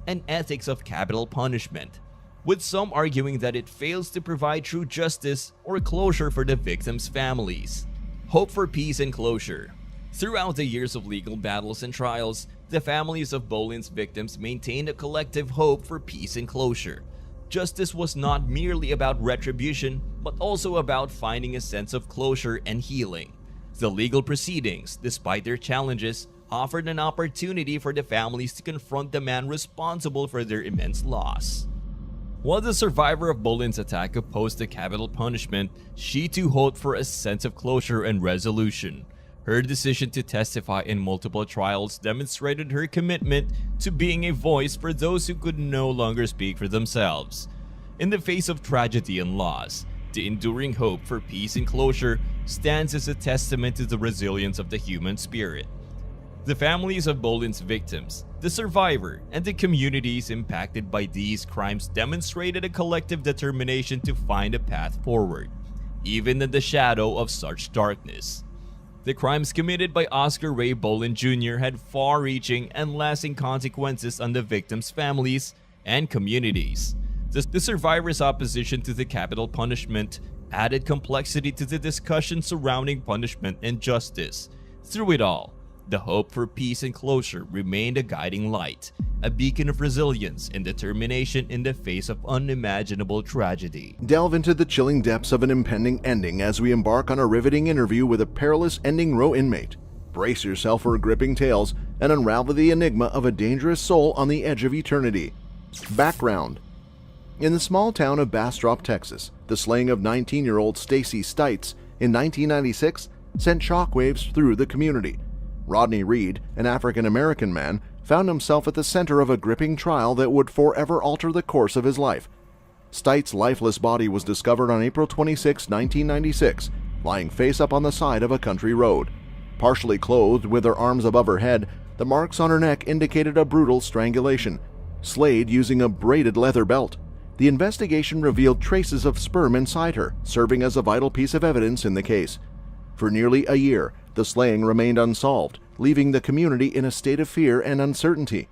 and ethics of capital punishment, with some arguing that it fails to provide true justice or closure for the victims' families. Hope for peace and closure. Throughout the years of legal battles and trials, the families of Boland's victims maintained a collective hope for peace and closure. Justice was not merely about retribution, but also about finding a sense of closure and healing. The legal proceedings, despite their challenges, offered an opportunity for the families to confront the man responsible for their immense loss. While the survivor of Boland's attack opposed the capital punishment, she too hoped for a sense of closure and resolution. Her decision to testify in multiple trials demonstrated her commitment to being a voice for those who could no longer speak for themselves. In the face of tragedy and loss, the enduring hope for peace and closure stands as a testament to the resilience of the human spirit. The families of Boland's victims, the survivor, and the communities impacted by these crimes demonstrated a collective determination to find a path forward, even in the shadow of such darkness. The crimes committed by Oscar Ray Boland Jr. had far-reaching and lasting consequences on the victims' families and communities. The survivors' opposition to the capital punishment added complexity to the discussion surrounding punishment and justice. Through it all, the hope for peace and closure remained a guiding light, a beacon of resilience and determination in the face of unimaginable tragedy.
Delve into the chilling depths of an impending ending as we embark on a riveting interview with a perilous ending row inmate. Brace yourself for gripping tales and unravel the enigma of a dangerous soul on the edge of eternity. Background. In the small town of Bastrop, Texas, the slaying of 19-year-old Stacy Stites in 1996 sent shockwaves through the community. Rodney Reed, an African-American man, found himself at the center of a gripping trial that would forever alter the course of his life. Stites' lifeless body was discovered on April 26, 1996, lying face up on the side of a country road. Partially clothed with her arms above her head, the marks on her neck indicated a brutal strangulation, slayed using a braided leather belt. The investigation revealed traces of sperm inside her, serving as a vital piece of evidence in the case. For nearly a year, the slaying remained unsolved, leaving the community in a state of fear and uncertainty.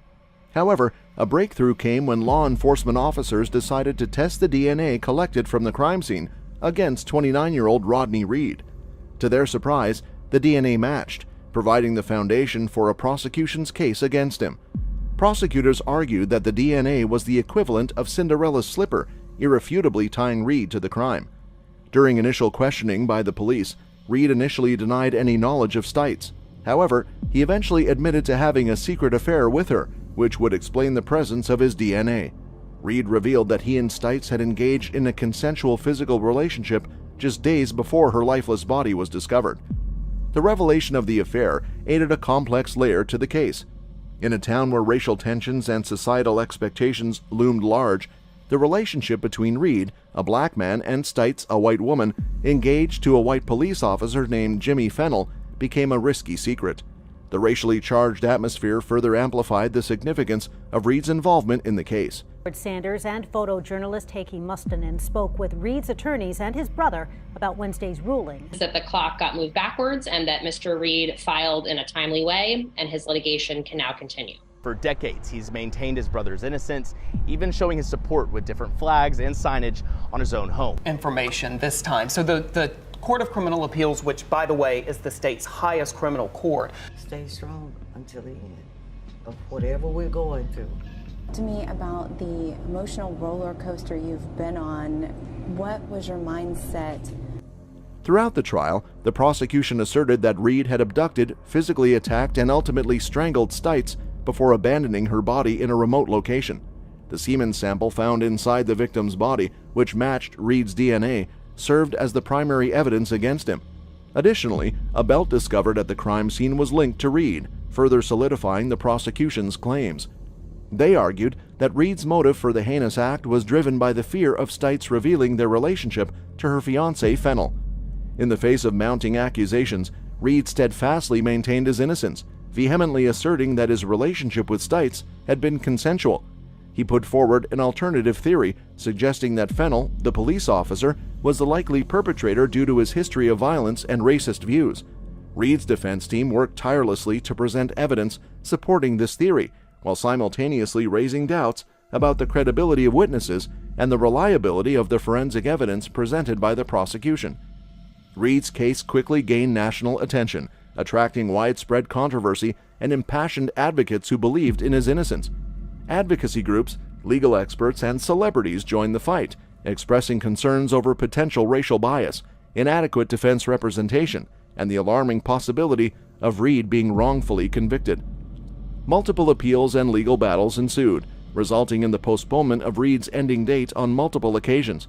However, a breakthrough came when law enforcement officers decided to test the DNA collected from the crime scene against 29-year-old Rodney Reed. To their surprise, the DNA matched, providing the foundation for a prosecution's case against him. Prosecutors argued that the DNA was the equivalent of Cinderella's slipper, irrefutably tying Reed to the crime. During initial questioning by the police, Reed initially denied any knowledge of Stites. However, he eventually admitted to having a secret affair with her, which would explain the presence of his DNA. Reed revealed that he and Stites had engaged in a consensual physical relationship just days before her lifeless body was discovered. The revelation of the affair added a complex layer to the case. In a town where racial tensions and societal expectations loomed large, the relationship between Reed, a black man, and Stites, a white woman, engaged to a white police officer named Jimmy Fennell, became a risky secret. The racially charged atmosphere further amplified the significance of Reed's involvement in the case.
Sanders and photojournalist Heikki Mustonen spoke with Reed's attorneys and his brother about Wednesday's ruling.
That the clock got moved backwards and that Mr. Reed filed in a timely way and his litigation can now continue.
For decades, he's maintained his brother's innocence, even showing his support with different flags and signage on his own home.
Information this time. So the Court of Criminal Appeals, which, by the way, is the state's highest criminal court.
Stay strong until the end of whatever we're going through.
To me about the emotional roller coaster you've been on. What was your mindset?
Throughout the trial, the prosecution asserted that Reed had abducted, physically attacked, and ultimately strangled Stites before abandoning her body in a remote location. The semen sample found inside the victim's body, which matched Reed's DNA, served as the primary evidence against him. Additionally, a belt discovered at the crime scene was linked to Reed, further solidifying the prosecution's claims. They argued that Reed's motive for the heinous act was driven by the fear of Stites revealing their relationship to her fiancé, Fennell. In the face of mounting accusations, Reed steadfastly maintained his innocence, vehemently asserting that his relationship with Stites had been consensual. He put forward an alternative theory, suggesting that Fennell, the police officer, was the likely perpetrator due to his history of violence and racist views. Reed's defense team worked tirelessly to present evidence supporting this theory, while simultaneously raising doubts about the credibility of witnesses and the reliability of the forensic evidence presented by the prosecution. Reed's case quickly gained national attention, attracting widespread controversy and impassioned advocates who believed in his innocence. Advocacy groups, legal experts, and celebrities joined the fight, expressing concerns over potential racial bias, inadequate defense representation, and the alarming possibility of Reed being wrongfully convicted. Multiple appeals and legal battles ensued, resulting in the postponement of Reed's ending date on multiple occasions.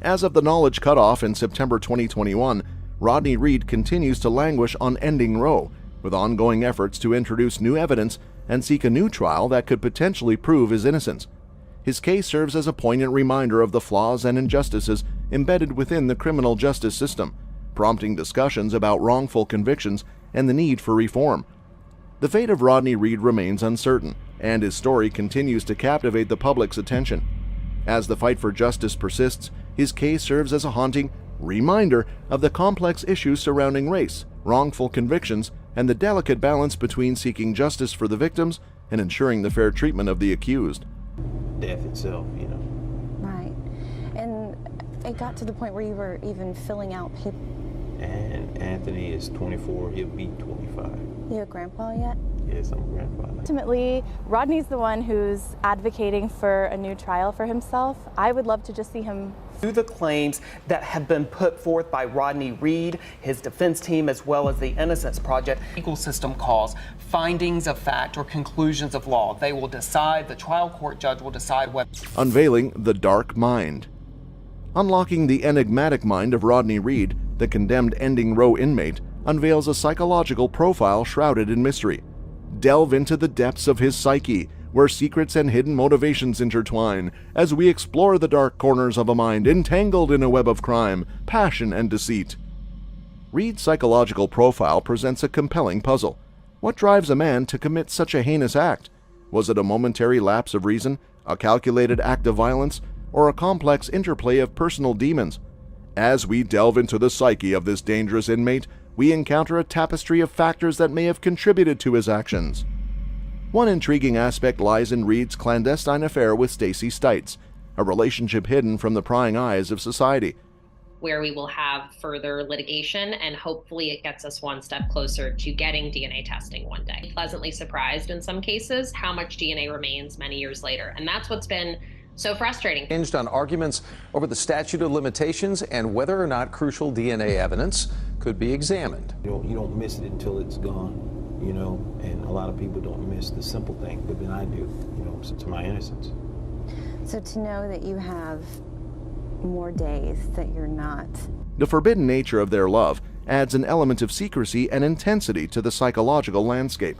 As of the knowledge cutoff in September 2021, Rodney Reed continues to languish on ending Roe, with ongoing efforts to introduce new evidence and seek a new trial that could potentially prove his innocence. His case serves as a poignant reminder of the flaws and injustices embedded within the criminal justice system, prompting discussions about wrongful convictions and the need for reform. The fate of Rodney Reed remains uncertain, and his story continues to captivate the public's attention. As the fight for justice persists, his case serves as a haunting reminder of the complex issues surrounding race, wrongful convictions, and the delicate balance between seeking justice for the victims and ensuring the fair treatment of the accused.
Death itself, you know.
Right. And it got to the point where you were even filling out paper.
And Anthony is 24, he'll be 25.
You a grandpa yet?
Yes, I'm a grandfather.
Ultimately, Rodney's the one who's advocating for a new trial for himself. I would love to just see him
To the claims that have been put forth by Rodney Reed, his defense team, as well as the Innocence Project. Legal system calls findings of fact or conclusions of law. They will decide, the trial court judge will decide what.
Unveiling the dark mind. Unlocking the enigmatic mind of Rodney Reed, the condemned ending Roe inmate, unveils a psychological profile shrouded in mystery. Delve into the depths of his psyche, where secrets and hidden motivations intertwine, as we explore the dark corners of a mind entangled in a web of crime, passion, and deceit. Reed's psychological profile presents a compelling puzzle. What drives a man to commit such a heinous act? Was it a momentary lapse of reason, a calculated act of violence, or a complex interplay of personal demons? As we delve into the psyche of this dangerous inmate, we encounter a tapestry of factors that may have contributed to his actions. One intriguing aspect lies in Reed's clandestine affair with Stacey Stites, a relationship hidden from the prying eyes of society.
Where we will have further litigation, and hopefully it gets us one step closer to getting DNA testing one day. Pleasantly surprised in some cases how much DNA remains many years later, and that's what's been so frustrating.
Hinged on arguments over the statute of limitations and whether or not crucial DNA evidence could be examined.
You don't miss it until it's gone, you know, and a lot of people don't miss the simple thing, but then I do, you know, to my innocence.
So to know that you have more days that you're not.
The forbidden nature of their love adds an element of secrecy and intensity to the psychological landscape.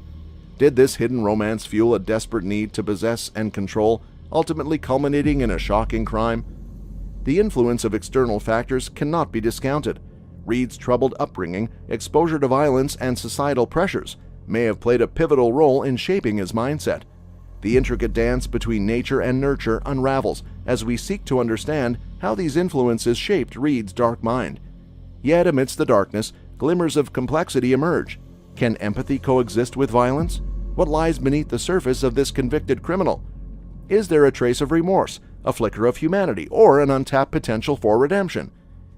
Did this hidden romance fuel a desperate need to possess and control, ultimately culminating in a shocking crime? The influence of external factors cannot be discounted. Reed's troubled upbringing, exposure to violence, and societal pressures may have played a pivotal role in shaping his mindset. The intricate dance between nature and nurture unravels as we seek to understand how these influences shaped Reed's dark mind. Yet amidst the darkness, glimmers of complexity emerge. Can empathy coexist with violence? What lies beneath the surface of this convicted criminal? Is there a trace of remorse, a flicker of humanity, or an untapped potential for redemption?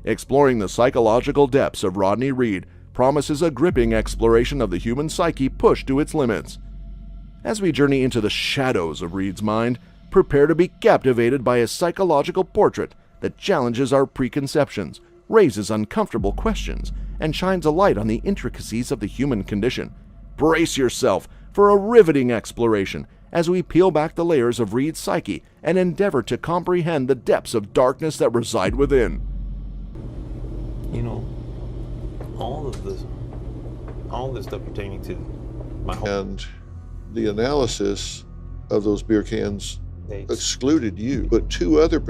Exploring the psychological depths of Rodney Reed promises a gripping exploration of the human psyche pushed to its limits. As we journey into the shadows of Reed's mind, prepare to be captivated by a psychological portrait that challenges our preconceptions, raises uncomfortable questions, and shines a light on the intricacies of the human condition. Brace yourself for a riveting exploration as we peel back the layers of Reed's psyche and endeavor to comprehend the depths of darkness that reside within.
You know, all this stuff pertaining to my whole...
And the analysis
of those beer cans excluded you, but two other,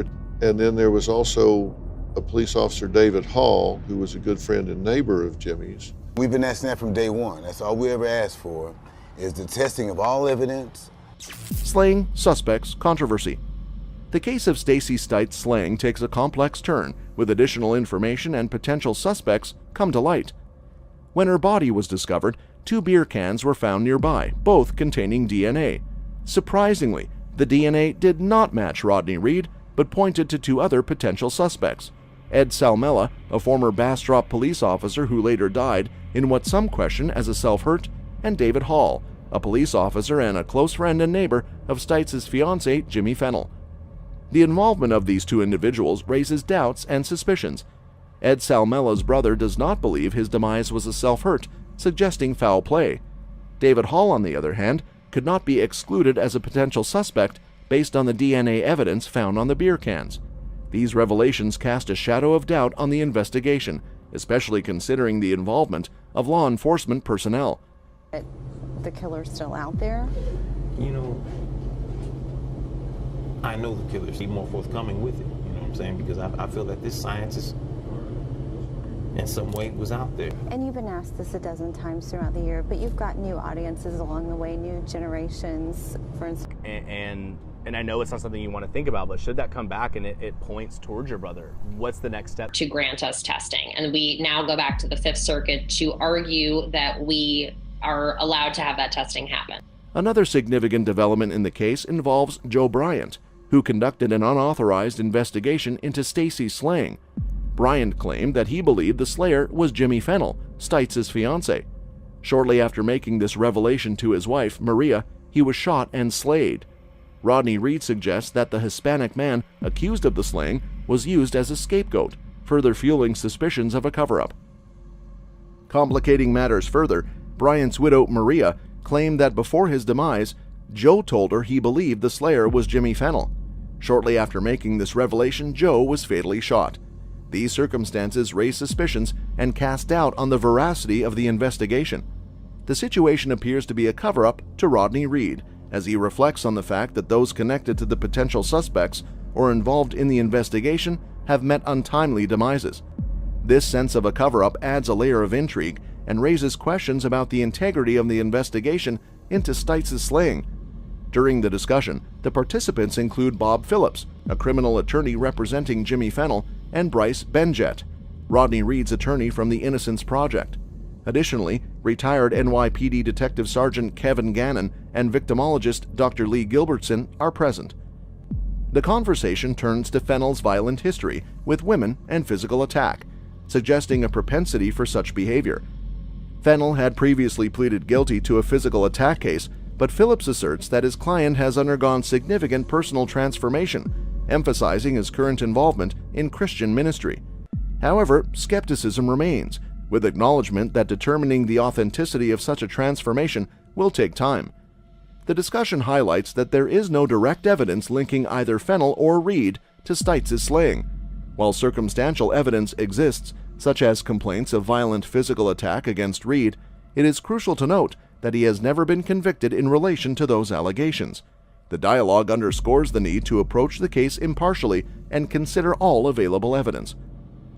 and then there was also a police officer, David Hall, who was a good friend and neighbor of Jimmy's.
We've been asking that from day one. That's all we ever asked for, is the testing of all evidence.
Slaying, suspects, controversy. The case of Stacey Stites' slaying takes a complex turn, with additional information and potential suspects come to light. When her body was discovered, 2 beer cans were found nearby, both containing DNA. Surprisingly, the DNA did not match Rodney Reed, but pointed to 2 other potential suspects. Ed Salmela, a former Bastrop police officer who later died in what some question as a self-hurt, and David Hall, a police officer and a close friend and neighbor of Stites' fiancé, Jimmy Fennell. The involvement of these 2 individuals raises doubts and suspicions. Ed Salmela's brother does not believe his demise was a self-hurt, suggesting foul play. David Hall, on the other hand, could not be excluded as a potential suspect based on the DNA evidence found on the beer cans. These revelations cast a shadow of doubt on the investigation, especially considering the involvement of law enforcement personnel.
The killer's still out there?
You know, I know the killer's more forthcoming with it, you know what I'm saying? Because I feel that this science is, in some way, was out there.
And you've been asked this a dozen times throughout the year, but you've got new audiences along the way, new generations, for instance.
And I know it's not something you want to think about, but should that come back and it points towards your brother, what's the next step?
To grant us testing. And we now go back to the Fifth Circuit to argue that we are allowed to have that testing happen.
Another significant development in the case involves Joe Bryant, who conducted an unauthorized investigation into Stacey's slaying. Bryant claimed that he believed the slayer was Jimmy Fennell, Stites' fiancé. Shortly after making this revelation to his wife, Maria, he was shot and slayed. Rodney Reed suggests that the Hispanic man accused of the slaying was used as a scapegoat, further fueling suspicions of a cover-up. Complicating matters further, Bryant's widow, Maria, claimed that before his demise, Joe told her he believed the slayer was Jimmy Fennell. Shortly after making this revelation, Joe was fatally shot. These circumstances raise suspicions and cast doubt on the veracity of the investigation. The situation appears to be a cover-up to Rodney Reed, as he reflects on the fact that those connected to the potential suspects or involved in the investigation have met untimely demises. This sense of a cover-up adds a layer of intrigue and raises questions about the integrity of the investigation into Stites' slaying. During the discussion, the participants include Bob Phillips, a criminal attorney representing Jimmy Fennell, and Bryce Benjet, Rodney Reed's attorney from the Innocence Project. Additionally, retired NYPD Detective Sergeant Kevin Gannon and victimologist Dr. Lee Gilbertson are present. The conversation turns to Fennell's violent history with women and physical attack, suggesting a propensity for such behavior. Fennell had previously pleaded guilty to a physical attack case, but Phillips asserts that his client has undergone significant personal transformation, emphasizing his current involvement in Christian ministry. However, skepticism remains, with acknowledgement that determining the authenticity of such a transformation will take time. The discussion highlights that there is no direct evidence linking either Fennell or Reed to Stites' slaying. While circumstantial evidence exists, such as complaints of violent physical attack against Reed, it is crucial to note that he has never been convicted in relation to those allegations. The dialogue underscores the need to approach the case impartially and consider all available evidence.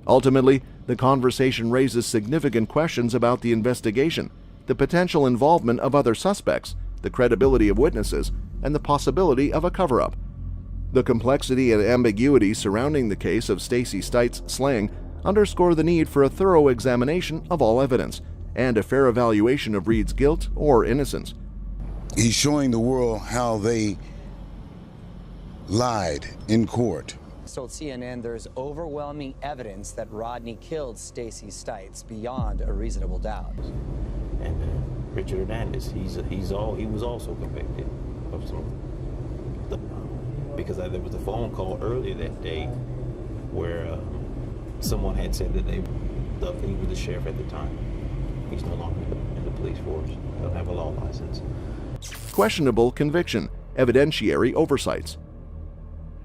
Ultimately, the conversation raises significant questions about the investigation, the potential involvement of other suspects, the credibility of witnesses, and the possibility of a cover-up. The complexity and ambiguity surrounding the case of Stacey Stites' slaying underscore the need for a thorough examination of all evidence and a fair evaluation of Reed's guilt or innocence.
He's showing the world how they lied in court.
Told CNN there's overwhelming evidence that Rodney killed Stacey Stites beyond a reasonable doubt.
And Richard Hernandez, he was also convicted of some, because there was a phone call earlier that day where someone had said that he was the sheriff at the time. He's no longer in the police force. He doesn't have a law license.
Questionable conviction, evidentiary oversights.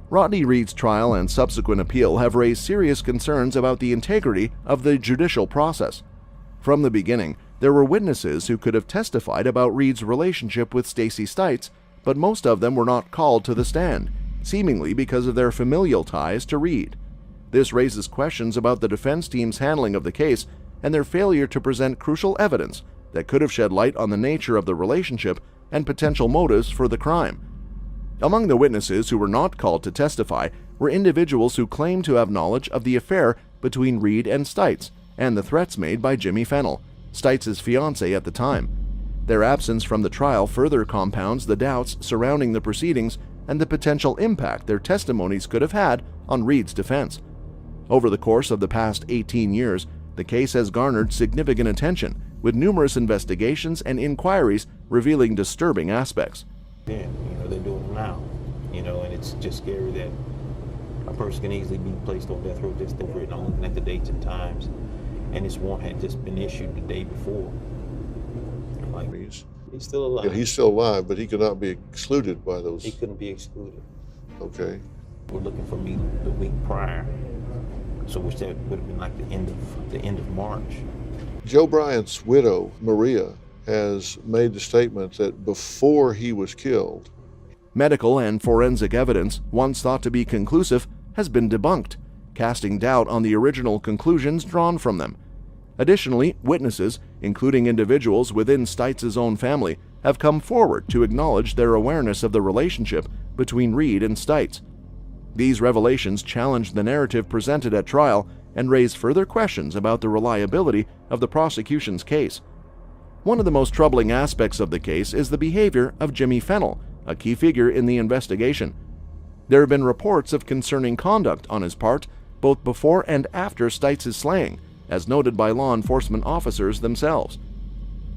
Rodney Reed's trial and subsequent appeal have raised serious concerns about the integrity of the judicial process. From the beginning, there were witnesses who could have testified about Reed's relationship with Stacey Stites, but most of them were not called to the stand, seemingly because of their familial ties to Reed. This raises questions about the defense team's handling of the case and their failure to present crucial evidence that could have shed light on the nature of the relationship and potential motives for the crime. Among the witnesses who were not called to testify were individuals who claimed to have knowledge of the affair between Reed and Stites and the threats made by Jimmy Fennell, Stites' fiancé at the time. Their absence from the trial further compounds the doubts surrounding the proceedings and the potential impact their testimonies could have had on Reed's defense. Over the course of the past 18 years, the case has garnered significant attention, with numerous investigations and inquiries revealing disturbing aspects.
Yeah, they're doing them now, and it's just scary that a person can easily be placed on death row just over it. I'm looking at the dates and times, and this warrant had just been issued the day before. Like, he's still alive.
Yeah, he's still alive, but he could not be excluded by those.
He couldn't be excluded.
Okay.
We're looking for me the week prior, so which that would have been like the end of March.
Joe Bryant's widow, Maria, has made the statement that before he was killed,
medical and forensic evidence, once thought to be conclusive, has been debunked, casting doubt on the original conclusions drawn from them. Additionally, witnesses, including individuals within Stites' own family, have come forward to acknowledge their awareness of the relationship between Reed and Stites. These revelations challenge the narrative presented at trial and raise further questions about the reliability of the prosecution's case. One of the most troubling aspects of the case is the behavior of Jimmy Fennell, a key figure in the investigation. There have been reports of concerning conduct on his part, both before and after Stites' slaying, as noted by law enforcement officers themselves.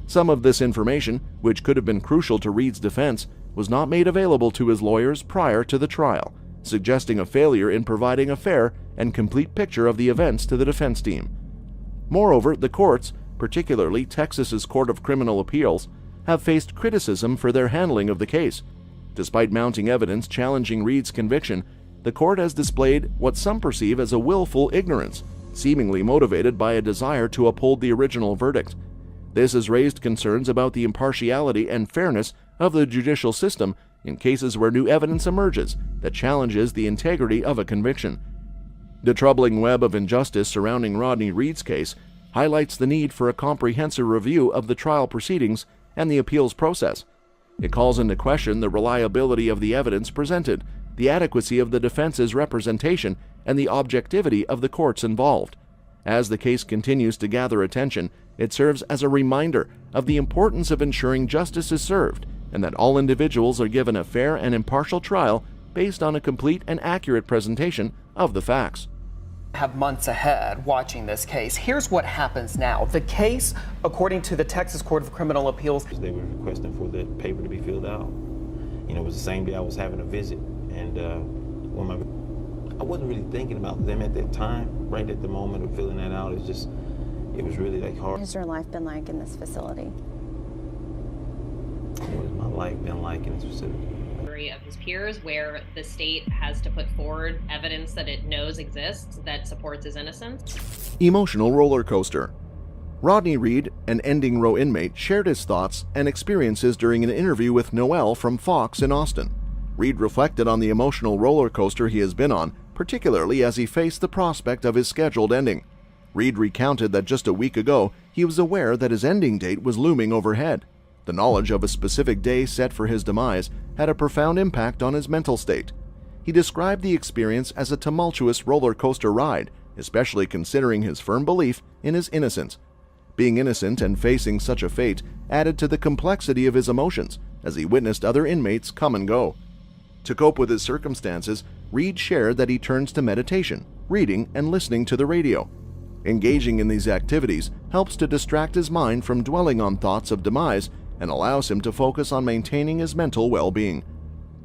Some of this information, which could have been crucial to Reed's defense, was not made available to his lawyers prior to the trial, suggesting a failure in providing a fair and complete picture of the events to the defense team. Moreover, the courts, particularly Texas's Court of Criminal Appeals, have faced criticism for their handling of the case. Despite mounting evidence challenging Reed's conviction, the court has displayed what some perceive as a willful ignorance, seemingly motivated by a desire to uphold the original verdict. This has raised concerns about the impartiality and fairness of the judicial system in cases where new evidence emerges that challenges the integrity of a conviction. The troubling web of injustice surrounding Rodney Reed's case highlights the need for a comprehensive review of the trial proceedings and the appeals process. It calls into question the reliability of the evidence presented, the adequacy of the defense's representation, and the objectivity of the courts involved. As the case continues to gather attention, it serves as a reminder of the importance of ensuring justice is served and that all individuals are given a fair and impartial trial based on a complete and accurate presentation of the facts.
Have months ahead watching this case. Here's what happens now. The case, according to the Texas Court of Criminal Appeals,
they were requesting for the paper to be filled out. It was the same day I was having a visit, and I wasn't really thinking about them at that time. Right at the moment of filling that out, it was really like hard.
What has your life been like in this facility?
What has my life been like in this facility?
Of his peers, where the state has to put forward evidence that it knows exists that supports his innocence.
Emotional roller coaster. Rodney Reed, an ending row inmate, shared his thoughts and experiences during an interview with Noel from Fox in Austin. Reed reflected on the emotional roller coaster he has been on, particularly as he faced the prospect of his scheduled ending. Reed recounted that just a week ago, he was aware that his ending date was looming overhead. The knowledge of a specific day set for his demise had a profound impact on his mental state. He described the experience as a tumultuous roller coaster ride, especially considering his firm belief in his innocence. Being innocent and facing such a fate added to the complexity of his emotions as he witnessed other inmates come and go. To cope with his circumstances, Reed shared that he turns to meditation, reading, and listening to the radio. Engaging in these activities helps to distract his mind from dwelling on thoughts of demise and allows him to focus on maintaining his mental well-being.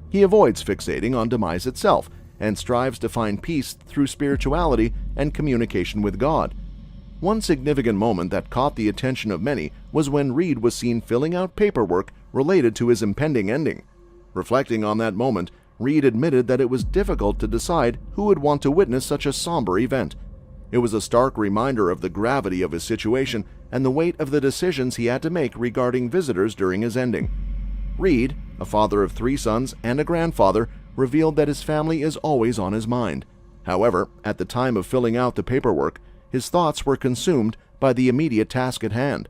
He avoids fixating on demise itself and strives to find peace through spirituality and communication with God. One significant moment that caught the attention of many was when Reed was seen filling out paperwork related to his impending ending. Reflecting on that moment, Reed admitted that it was difficult to decide who would want to witness such a somber event. It was a stark reminder of the gravity of his situation and the weight of the decisions he had to make regarding visitors during his ending. Reed, a father of 3 sons and a grandfather, revealed that his family is always on his mind. However, at the time of filling out the paperwork, his thoughts were consumed by the immediate task at hand.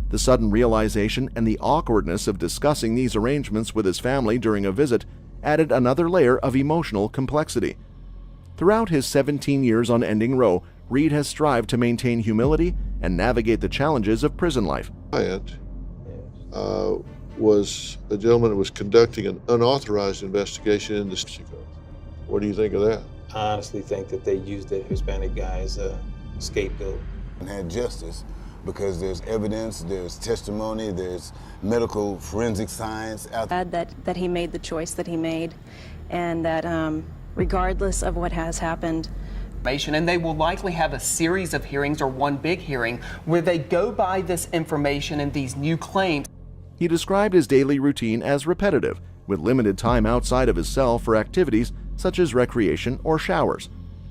The sudden realization and the awkwardness of discussing these arrangements with his family during a visit added another layer of emotional complexity. Throughout his 17 years on Ending Row, Reed has strived to maintain humility and navigate the challenges of prison life.
Client was a gentleman that was conducting an unauthorized investigation into Mexico. What do you think of that?
I honestly think that they used that Hispanic guy as a scapegoat.
And had justice because there's evidence, there's testimony, there's medical forensic science out there.
That he made the choice that he made, and that regardless of what has happened,
and they will likely have a series of hearings or one big hearing where they go by this information and these new claims.
He described his daily routine as repetitive, with limited time outside of his cell for activities such as recreation or showers.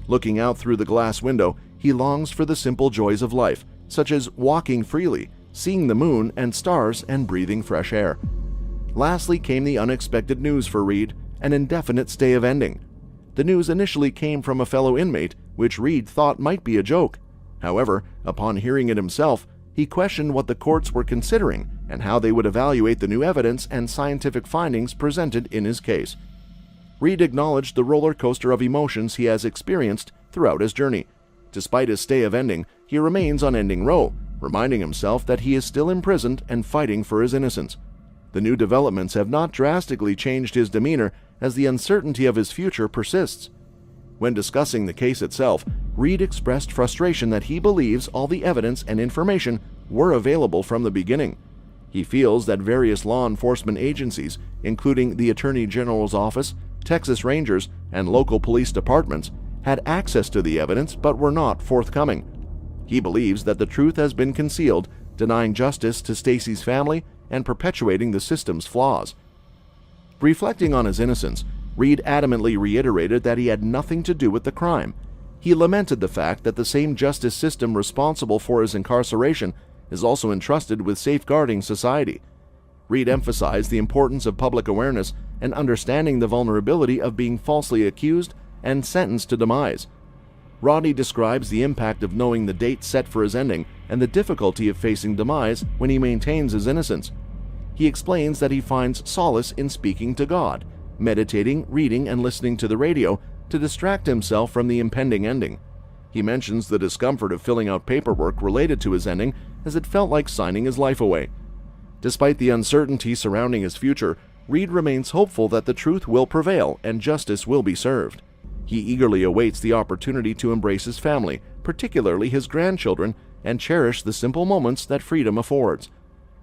Looking out through the glass window, he longs for the simple joys of life, such as walking freely, seeing the moon and stars, and breathing fresh air. Lastly came the unexpected news for Reed, an indefinite stay of ending. The news initially came from a fellow inmate, which Reed thought might be a joke. However, upon hearing it himself, he questioned what the courts were considering and how they would evaluate the new evidence and scientific findings presented in his case. Reed acknowledged the roller coaster of emotions he has experienced throughout his journey. Despite his stay of ending, he remains on Ending Row, reminding himself that he is still imprisoned and fighting for his innocence. The new developments have not drastically changed his demeanor as the uncertainty of his future persists. When discussing the case itself, Reed expressed frustration that he believes all the evidence and information were available from the beginning. He feels that various law enforcement agencies, including the Attorney General's office, Texas Rangers, and local police departments, had access to the evidence but were not forthcoming. He believes that the truth has been concealed, denying justice to Stacy's family and perpetuating the system's flaws. Reflecting on his innocence, Reed adamantly reiterated that he had nothing to do with the crime. He lamented the fact that the same justice system responsible for his incarceration is also entrusted with safeguarding society. Reed emphasized the importance of public awareness and understanding the vulnerability of being falsely accused and sentenced to demise. Rodney describes the impact of knowing the date set for his ending and the difficulty of facing demise when he maintains his innocence. He explains that he finds solace in speaking to God, meditating, reading, and listening to the radio to distract himself from the impending ending. He mentions the discomfort of filling out paperwork related to his ending, as it felt like signing his life away. Despite the uncertainty surrounding his future, Reed remains hopeful that the truth will prevail and justice will be served. He eagerly awaits the opportunity to embrace his family, particularly his grandchildren, and cherish the simple moments that freedom affords.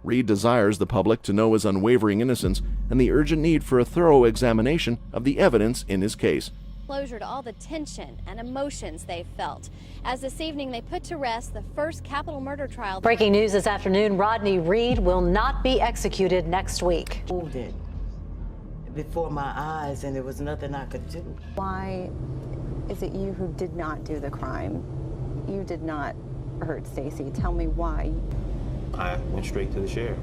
Reed desires the public to know his unwavering innocence and the urgent need for a thorough examination of the evidence in his case.
Closure to all the tension and emotions they've felt, as this evening they put to rest the first capital murder trial.
Breaking news this afternoon, Rodney Reed will not be executed next week.
Moved it before my eyes, and there was nothing I could do.
why is it you who did not do the crime? You did not hurt Stacy. Tell me why.
I went straight to the sheriff.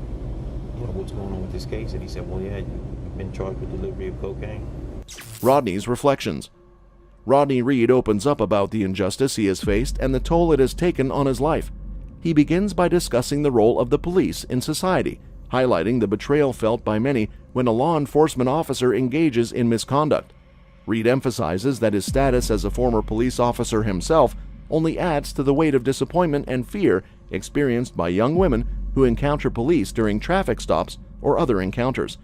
You know, what's going on with this case? And he said, well, yeah, you've been charged with delivery of cocaine.
Rodney's reflections. Rodney Reed opens up about the injustice he has faced and the toll it has taken on his life. He begins by discussing the role of the police in society, highlighting the betrayal felt by many when a law enforcement officer engages in misconduct. Reed emphasizes that his status as a former police officer himself only adds to the weight of disappointment and fear experienced by young women who encounter police during traffic stops or other encounters.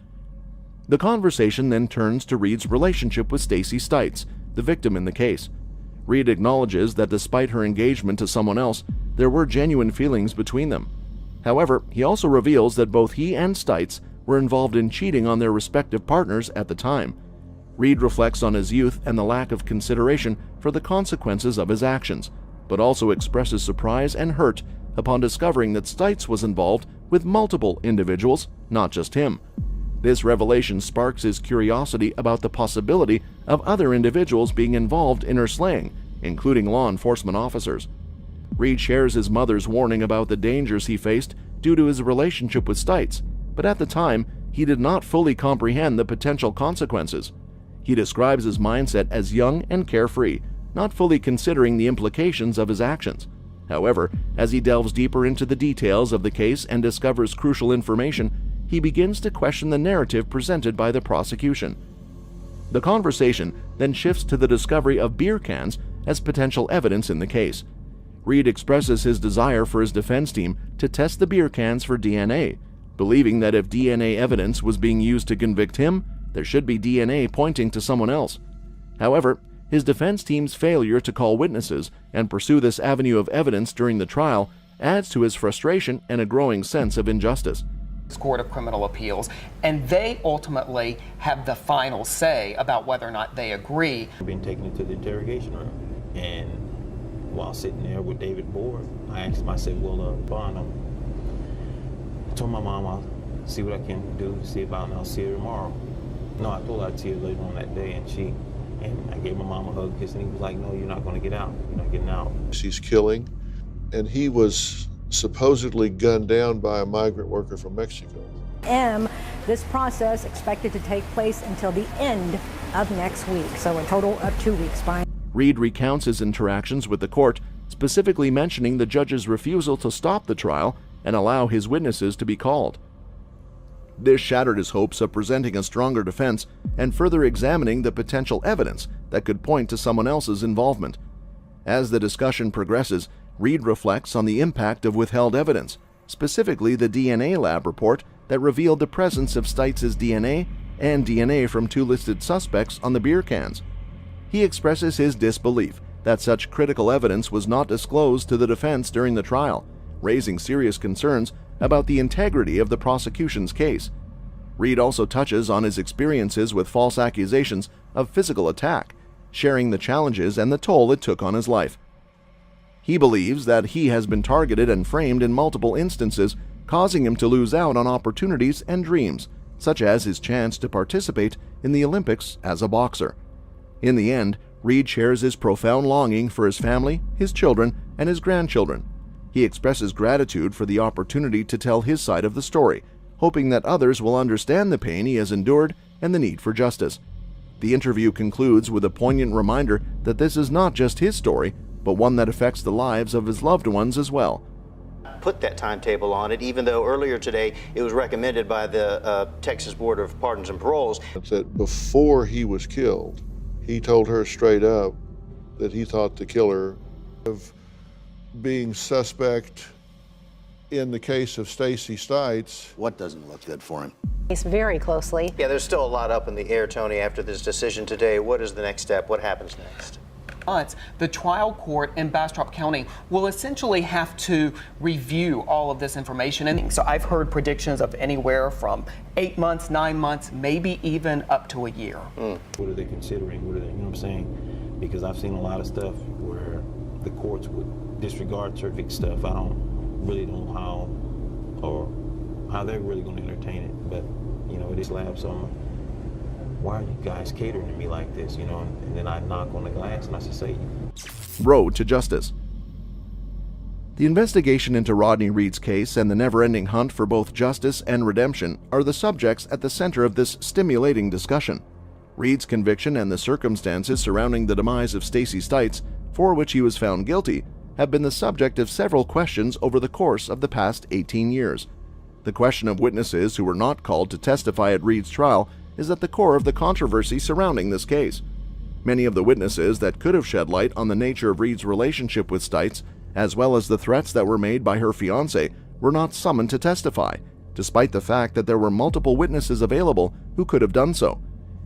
The conversation then turns to Reed's relationship with Stacy Stites, the victim in the case. Reed acknowledges that despite her engagement to someone else, there were genuine feelings between them. However, he also reveals that both he and Stites were involved in cheating on their respective partners at the time. Reed reflects on his youth and the lack of consideration for the consequences of his actions, but also expresses surprise and hurt upon discovering that Stites was involved with multiple individuals, not just him. This revelation sparks his curiosity about the possibility of other individuals being involved in her slaying, including law enforcement officers. Reed shares his mother's warning about the dangers he faced due to his relationship with Stites, but at the time, he did not fully comprehend the potential consequences. He describes his mindset as young and carefree, not fully considering the implications of his actions. However, as he delves deeper into the details of the case and discovers crucial information, he begins to question the narrative presented by the prosecution. The conversation then shifts to the discovery of beer cans as potential evidence in the case. Reed expresses his desire for his defense team to test the beer cans for DNA, believing that if DNA evidence was being used to convict him, there should be DNA pointing to someone else. However, his defense team's failure to call witnesses and pursue this avenue of evidence during the trial adds to his frustration and a growing sense of injustice.
Court of Criminal Appeals, and they ultimately have the final say about whether or not they agree.
I've been taken into the interrogation room, and while sitting there with David Board, I asked him, I said, well, Bond, I told my mom I'll see what I can do to see about it, and I'll see her tomorrow. No, I told her I'd see her later on that day, and I gave my mom a hug, kiss, and he was like, no, you're not going to get out. You're not getting out.
He's killing, and he was supposedly gunned down by a migrant worker from Mexico.
This process expected to take place until the end of next week, so a total of 2 weeks.
Reed recounts his interactions with the court, specifically mentioning the judge's refusal to stop the trial and allow his witnesses to be called. This shattered his hopes of presenting a stronger defense and further examining the potential evidence that could point to someone else's involvement. As the discussion progresses, Reed reflects on the impact of withheld evidence, specifically the DNA lab report that revealed the presence of Stites' DNA and DNA from 2 listed suspects on the beer cans. He expresses his disbelief that such critical evidence was not disclosed to the defense during the trial, raising serious concerns about the integrity of the prosecution's case. Reed also touches on his experiences with false accusations of physical attack, sharing the challenges and the toll it took on his life. He believes that he has been targeted and framed in multiple instances, causing him to lose out on opportunities and dreams, such as his chance to participate in the Olympics as a boxer. In the end, Reed shares his profound longing for his family, his children, and his grandchildren. He expresses gratitude for the opportunity to tell his side of the story, hoping that others will understand the pain he has endured and the need for justice. The interview concludes with a poignant reminder that this is not just his story, but one that affects the lives of his loved ones as well.
Put that timetable on it, even though earlier today it was recommended by the Texas Board of Pardons and Paroles.
That before he was killed, he told her straight up that he thought the killer of being suspect in the case of Stacey Stites.
What doesn't look good for him?
Very closely.
Yeah, there's still a lot up in the air, Tony, after this decision today. What is the next step? What happens next?
The trial court in Bastrop County will essentially have to review all of this information. And so I've heard predictions of anywhere from 8 months, 9 months, maybe even up to a year.
What are they considering? What are they, you know what I'm saying? Because I've seen a lot of stuff where the courts would disregard certain stuff. I really don't know how they're really going to entertain it. But, you know, it is lab, so why are you guys catering to me like this, you know? And then I knock on the glass and I say,
Road to Justice. The investigation into Rodney Reed's case and the never-ending hunt for both justice and redemption are the subjects at the center of this stimulating discussion. Reed's conviction and the circumstances surrounding the demise of Stacey Stites, for which he was found guilty, have been the subject of several questions over the course of the past 18 years. The question of witnesses who were not called to testify at Reed's trial is at the core of the controversy surrounding this case. Many of the witnesses that could have shed light on the nature of Reed's relationship with Stites, as well as the threats that were made by her fiancé, were not summoned to testify, despite the fact that there were multiple witnesses available who could have done so.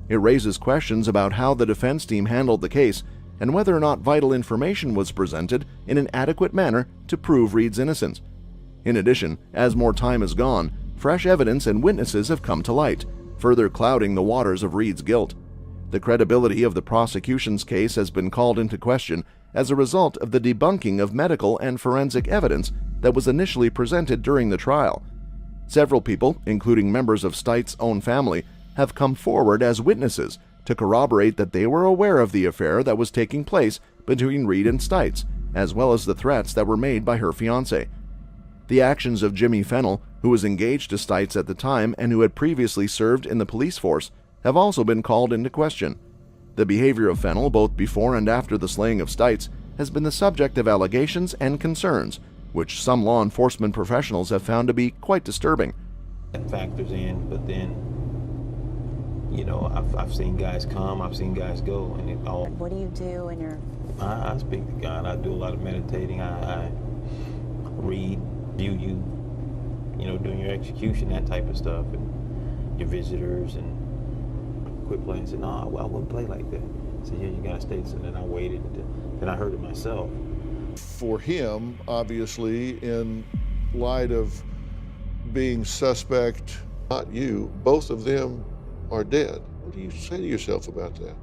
It raises questions about how the defense team handled the case and whether or not vital information was presented in an adequate manner to prove Reed's innocence. In addition, as more time has gone, fresh evidence and witnesses have come to light, further clouding the waters of Reed's guilt. The credibility of the prosecution's case has been called into question as a result of the debunking of medical and forensic evidence that was initially presented during the trial. Several people, including members of Stites' own family, have come forward as witnesses to corroborate that they were aware of the affair that was taking place between Reed and Stites, as well as the threats that were made by her fiancé. The actions of Jimmy Fennell, who was engaged to Stites at the time and who had previously served in the police force, have also been called into question. The behavior of Fennell, both before and after the slaying of Stites, has been the subject of allegations and concerns, which some law enforcement professionals have found to be quite disturbing.
That factors in, but then, you know, I've seen guys come, I've seen guys go, and it all...
What do you do when you're...
I speak to God. I do a lot of meditating. I read, view you know, doing your execution, that type of stuff, and your visitors, and quit playing. Said, no, well, I wouldn't play like that. I said, yeah, you gotta stay. So then I waited, and I heard it myself.
For him, obviously, in light of being suspect, not you, both of them are dead. What do you say to yourself about that?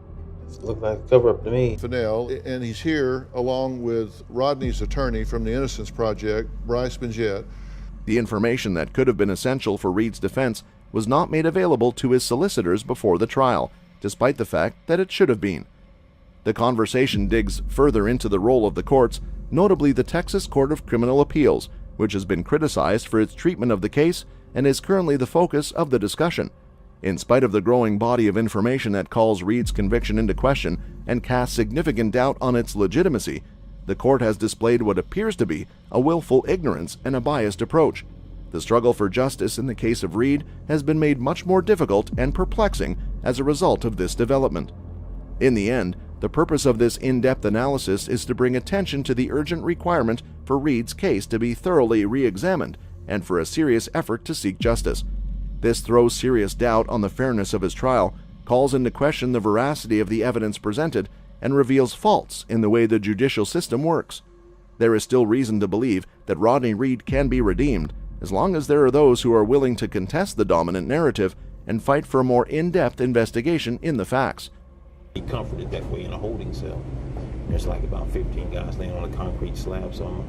It looked like a cover up to me.
Fennell, and he's here along with Rodney's attorney from the Innocence Project, Bryce Benjett.
The information that could have been essential for Reed's defense was not made available to his solicitors before the trial, despite the fact that it should have been. The conversation digs further into the role of the courts, notably the Texas Court of Criminal Appeals, which has been criticized for its treatment of the case and is currently the focus of the discussion. In spite of the growing body of information that calls Reed's conviction into question and casts significant doubt on its legitimacy, the court has displayed what appears to be a willful ignorance and a biased approach. The struggle for justice in the case of Reed has been made much more difficult and perplexing as a result of this development. In the end, the purpose of this in-depth analysis is to bring attention to the urgent requirement for Reed's case to be thoroughly re-examined and for a serious effort to seek justice. This throws serious doubt on the fairness of his trial, calls into question the veracity of the evidence presented, and reveals faults in the way the judicial system works. There is still reason to believe that Rodney Reed can be redeemed, as long as there are those who are willing to contest the dominant narrative and fight for a more in-depth investigation in the facts.
Be comforted that way in a holding cell. There's like about 15 guys laying on a concrete slab somewhere.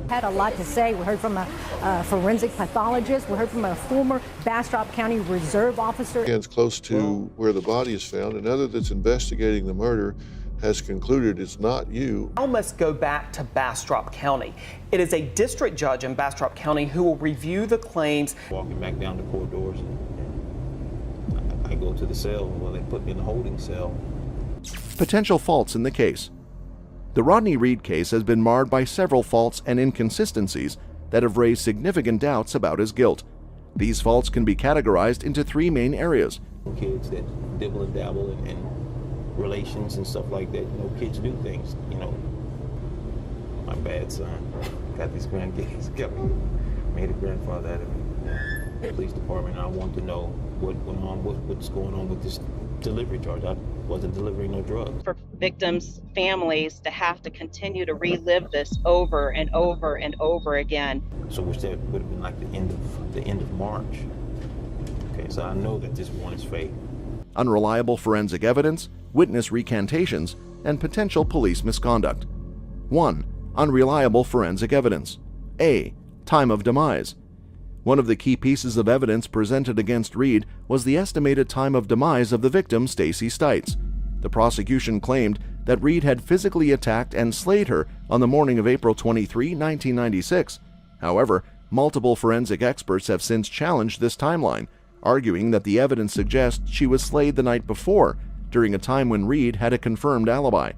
Had a lot to say. We heard from a forensic pathologist. We heard from a former Bastrop County Reserve officer.
It's close to where the body is found. Another that's investigating the murder has concluded it's not you.
I must go back to Bastrop County. It is a district judge in Bastrop County who will review the claims.
Walking back down the corridors, and I go to the cell. Well, they put me in the holding cell.
Potential faults in the case. The Rodney Reed case has been marred by several faults and inconsistencies that have raised significant doubts about his guilt. These faults can be categorized into three main areas.
Kids that dibble and dabble in relations and stuff like that. You know, kids do things, you know. My bad son. Got these grandkids. Got me. Made a grandfather out of me. The police department, I want to know what went on, what's going on with this delivery charge. I wasn't delivering no drugs.
For victims' families to have to continue to relive this over and over and over again.
So which that would have been like the end of March. Okay, so I know that this one is fake.
Unreliable forensic evidence, witness recantations, and potential police misconduct. 1. Unreliable forensic evidence. A. Time of demise. One of the key pieces of evidence presented against Reed was the estimated time of demise of the victim, Stacy Stites. The prosecution claimed that Reed had physically attacked and slayed her on the morning of April 23, 1996. However, multiple forensic experts have since challenged this timeline, arguing that the evidence suggests she was slayed the night before, during a time when Reed had a confirmed alibi.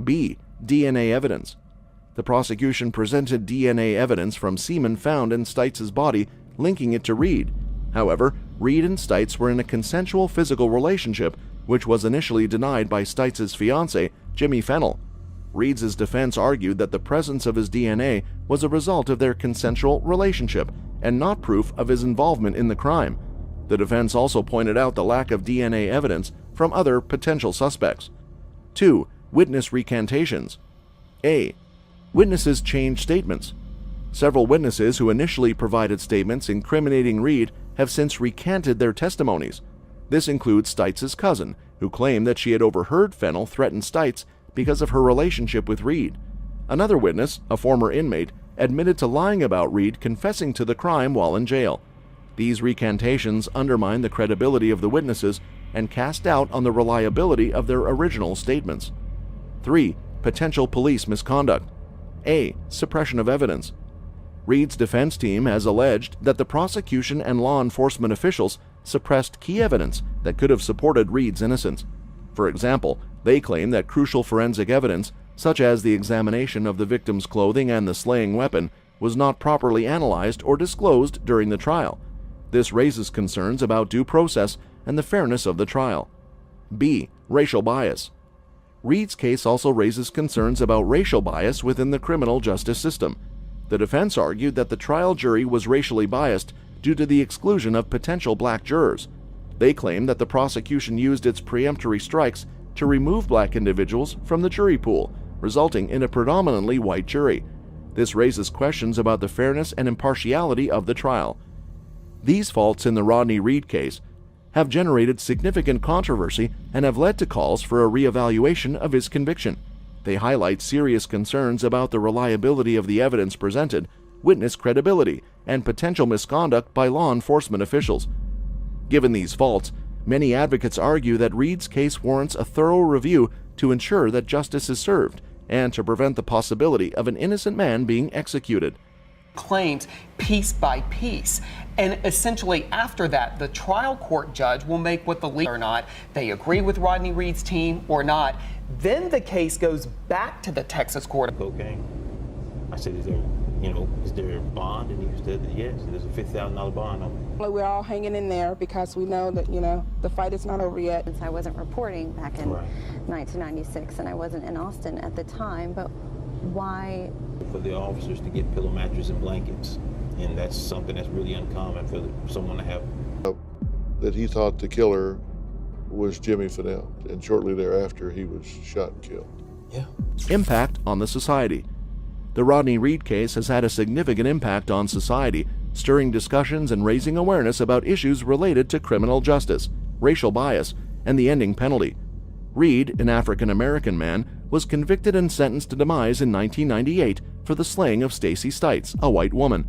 B. DNA evidence. The prosecution presented DNA evidence from semen found in Stites' body, linking it to Reed. However, Reed and Stites were in a consensual physical relationship, which was initially denied by Stites' fiancé, Jimmy Fennell. Reed's defense argued that the presence of his DNA was a result of their consensual relationship and not proof of his involvement in the crime. The defense also pointed out the lack of DNA evidence from other potential suspects. 2. Witness recantations. A. Witnesses changed statements. Several witnesses who initially provided statements incriminating Reed have since recanted their testimonies. This includes Stites' cousin, who claimed that she had overheard Fennell threaten Stites because of her relationship with Reed. Another witness, a former inmate, admitted to lying about Reed confessing to the crime while in jail. These recantations undermine the credibility of the witnesses and cast doubt on the reliability of their original statements. 3. Potential police misconduct. A. Suppression of evidence. Reed's defense team has alleged that the prosecution and law enforcement officials suppressed key evidence that could have supported Reed's innocence. For example, they claim that crucial forensic evidence, such as the examination of the victim's clothing and the slaying weapon, was not properly analyzed or disclosed during the trial. This raises concerns about due process and the fairness of the trial. B. Racial bias. Reed's case also raises concerns about racial bias within the criminal justice system. The defense argued that the trial jury was racially biased due to the exclusion of potential black jurors. They claim that the prosecution used its preemptory strikes to remove black individuals from the jury pool, resulting in a predominantly white jury. This raises questions about the fairness and impartiality of the trial. These faults in the Rodney Reed case have generated significant controversy and have led to calls for a reevaluation of his conviction. They highlight serious concerns about the reliability of the evidence presented, witness credibility, and potential misconduct by law enforcement officials. Given these faults, many advocates argue that Reed's case warrants a thorough review to ensure that justice is served and to prevent the possibility of an innocent man being executed.
Claims piece by piece, and essentially after that the trial court judge will make what the legal or not they agree with Rodney Reed's team or not. Then the case goes back to the Texas court of
cocaine. I said, is there a bond? And he said, yes, there's a $50,000 bond on it.
We're all hanging in there because we know that, the fight is not over yet.
I wasn't reporting back in 1996, and I wasn't in Austin at the time, but why?
For the officers to get pillow mattresses and blankets, and that's something that's really uncommon for someone to have.
That he thought the killer was Jimmy Fennell, and shortly thereafter he was shot and killed.
Yeah.
Impact on the society. The Rodney Reed case has had a significant impact on society, stirring discussions and raising awareness about issues related to criminal justice, racial bias, and the ending penalty. Reed, an African-American man, was convicted and sentenced to demise in 1998 for the slaying of Stacy Stites, a white woman.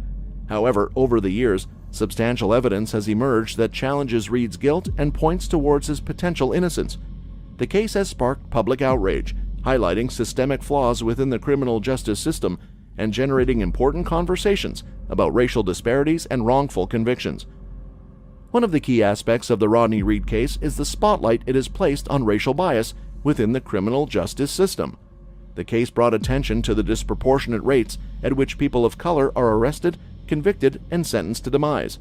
However, over the years, substantial evidence has emerged that challenges Reed's guilt and points towards his potential innocence. The case has sparked public outrage, highlighting systemic flaws within the criminal justice system and generating important conversations about racial disparities and wrongful convictions. One of the key aspects of the Rodney Reed case is the spotlight it has placed on racial bias within the criminal justice system. The case brought attention to the disproportionate rates at which people of color are arrested, convicted, and sentenced to demise.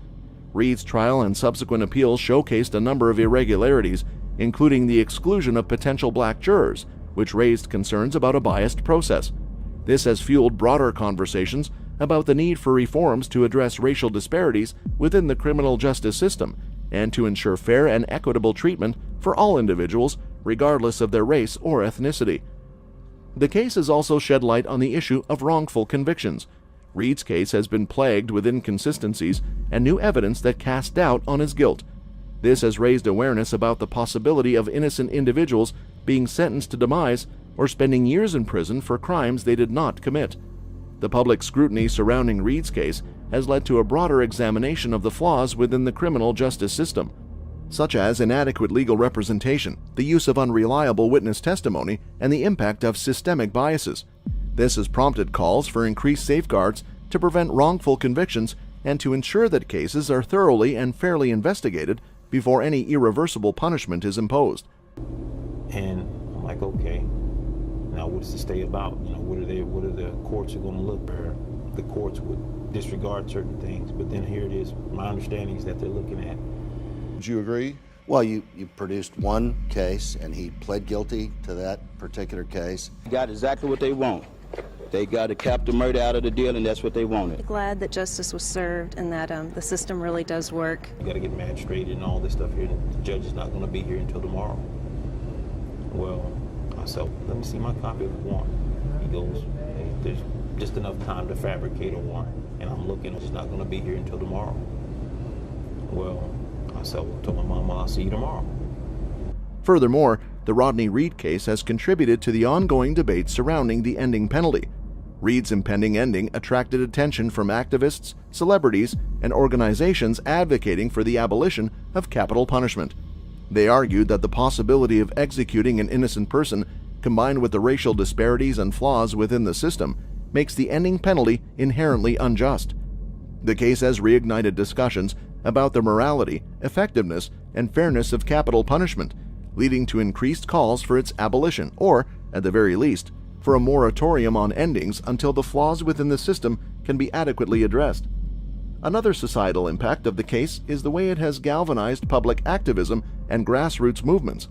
Reed's trial and subsequent appeals showcased a number of irregularities, including the exclusion of potential black jurors, which raised concerns about a biased process. This has fueled broader conversations about the need for reforms to address racial disparities within the criminal justice system and to ensure fair and equitable treatment for all individuals, regardless of their race or ethnicity. The case has also shed light on the issue of wrongful convictions. Reed's case has been plagued with inconsistencies and new evidence that casts doubt on his guilt. This has raised awareness about the possibility of innocent individuals being sentenced to demise or spending years in prison for crimes they did not commit. The public scrutiny surrounding Reed's case has led to a broader examination of the flaws within the criminal justice system, such as inadequate legal representation, the use of unreliable witness testimony, and the impact of systemic biases. This has prompted calls for increased safeguards to prevent wrongful convictions and to ensure that cases are thoroughly and fairly investigated before any irreversible punishment is imposed.
And I'm like, okay, now what's the stay about? What are the courts are going to look for? The courts would disregard certain things, but then here it is. My understanding is that they're looking at.
Would you agree?
Well, you produced one case, and he pled guilty to that particular case.
Got exactly what they want. They got to cap the murder out of the deal, and that's what they wanted.
Glad that justice was served and that the system really does work.
You got to get magistrated and all this stuff here. The judge is not going to be here until tomorrow. Well, I said, let me see my copy of the warrant. He goes, hey, there's just enough time to fabricate a warrant, and I'm looking, it's not going to be here until tomorrow. Well, I said, well, told my mom, I'll see you tomorrow.
Furthermore, the Rodney Reed case has contributed to the ongoing debate surrounding the ending penalty. Reed's impending ending attracted attention from activists, celebrities, and organizations advocating for the abolition of capital punishment. They argued that the possibility of executing an innocent person, combined with the racial disparities and flaws within the system, makes the ending penalty inherently unjust. The case has reignited discussions about the morality, effectiveness, and fairness of capital punishment, leading to increased calls for its abolition or, at the very least, for a moratorium on endings until the flaws within the system can be adequately addressed. Another societal impact of the case is the way it has galvanized public activism and grassroots movements.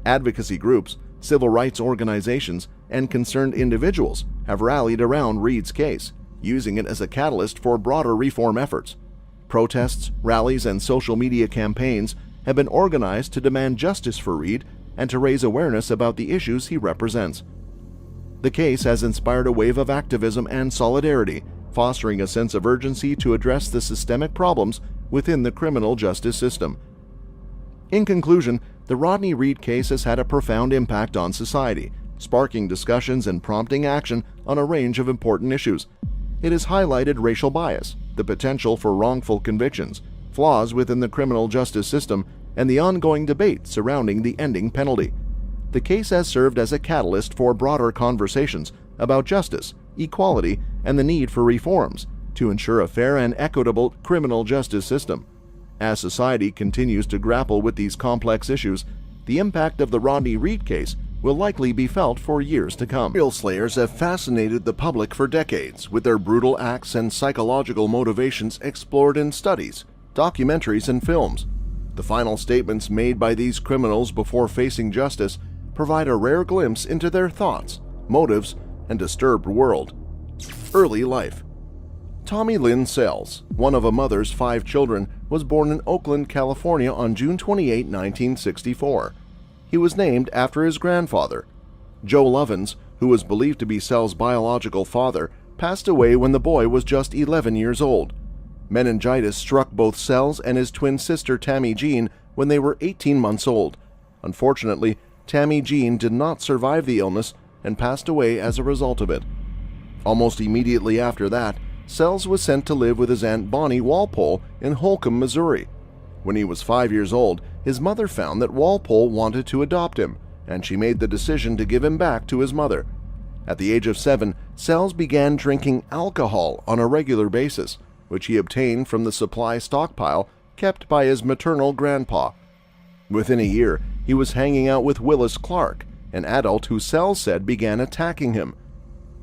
Advocacy groups, civil rights organizations, and concerned individuals have rallied around Reed's case, using it as a catalyst for broader reform efforts. Protests, rallies, and social media campaigns have been organized to demand justice for Reed and to raise awareness about the issues he represents. The case has inspired a wave of activism and solidarity, fostering a sense of urgency to address the systemic problems within the criminal justice system. In conclusion, the Rodney Reed case has had a profound impact on society, sparking discussions and prompting action on a range of important issues. It has highlighted racial bias, the potential for wrongful convictions, flaws within the criminal justice system, and the ongoing debate surrounding the ending penalty. The case has served as a catalyst for broader conversations about justice, equality, and the need for reforms to ensure a fair and equitable criminal justice system. As society continues to grapple with these complex issues, the impact of the Rodney Reed case will likely be felt for years to come. Serial slayers have fascinated the public for decades, with their brutal acts and psychological motivations explored in studies, documentaries, and films. The final statements made by these criminals before facing justice provide a rare glimpse into their thoughts, motives, and disturbed world. Early life. Tommy Lynn Sells, one of a mother's 5 children, was born in Oakland, California on June 28, 1964. He was named after his grandfather. Joe Lovins, who was believed to be Sells' biological father, passed away when the boy was just 11 years old. Meningitis struck both Sells and his twin sister Tammy Jean when they were 18 months old. Unfortunately, Tammy Jean did not survive the illness and passed away as a result of it. Almost immediately after that, Sells was sent to live with his Aunt Bonnie Walpole in Holcomb, Missouri. When he was 5 years old, his mother found that Walpole wanted to adopt him, and she made the decision to give him back to his mother. At the age of 7, Sells began drinking alcohol on a regular basis, which he obtained from the supply stockpile kept by his maternal grandpa. Within a year, he was hanging out with Willis Clark, an adult who Sells said began attacking him.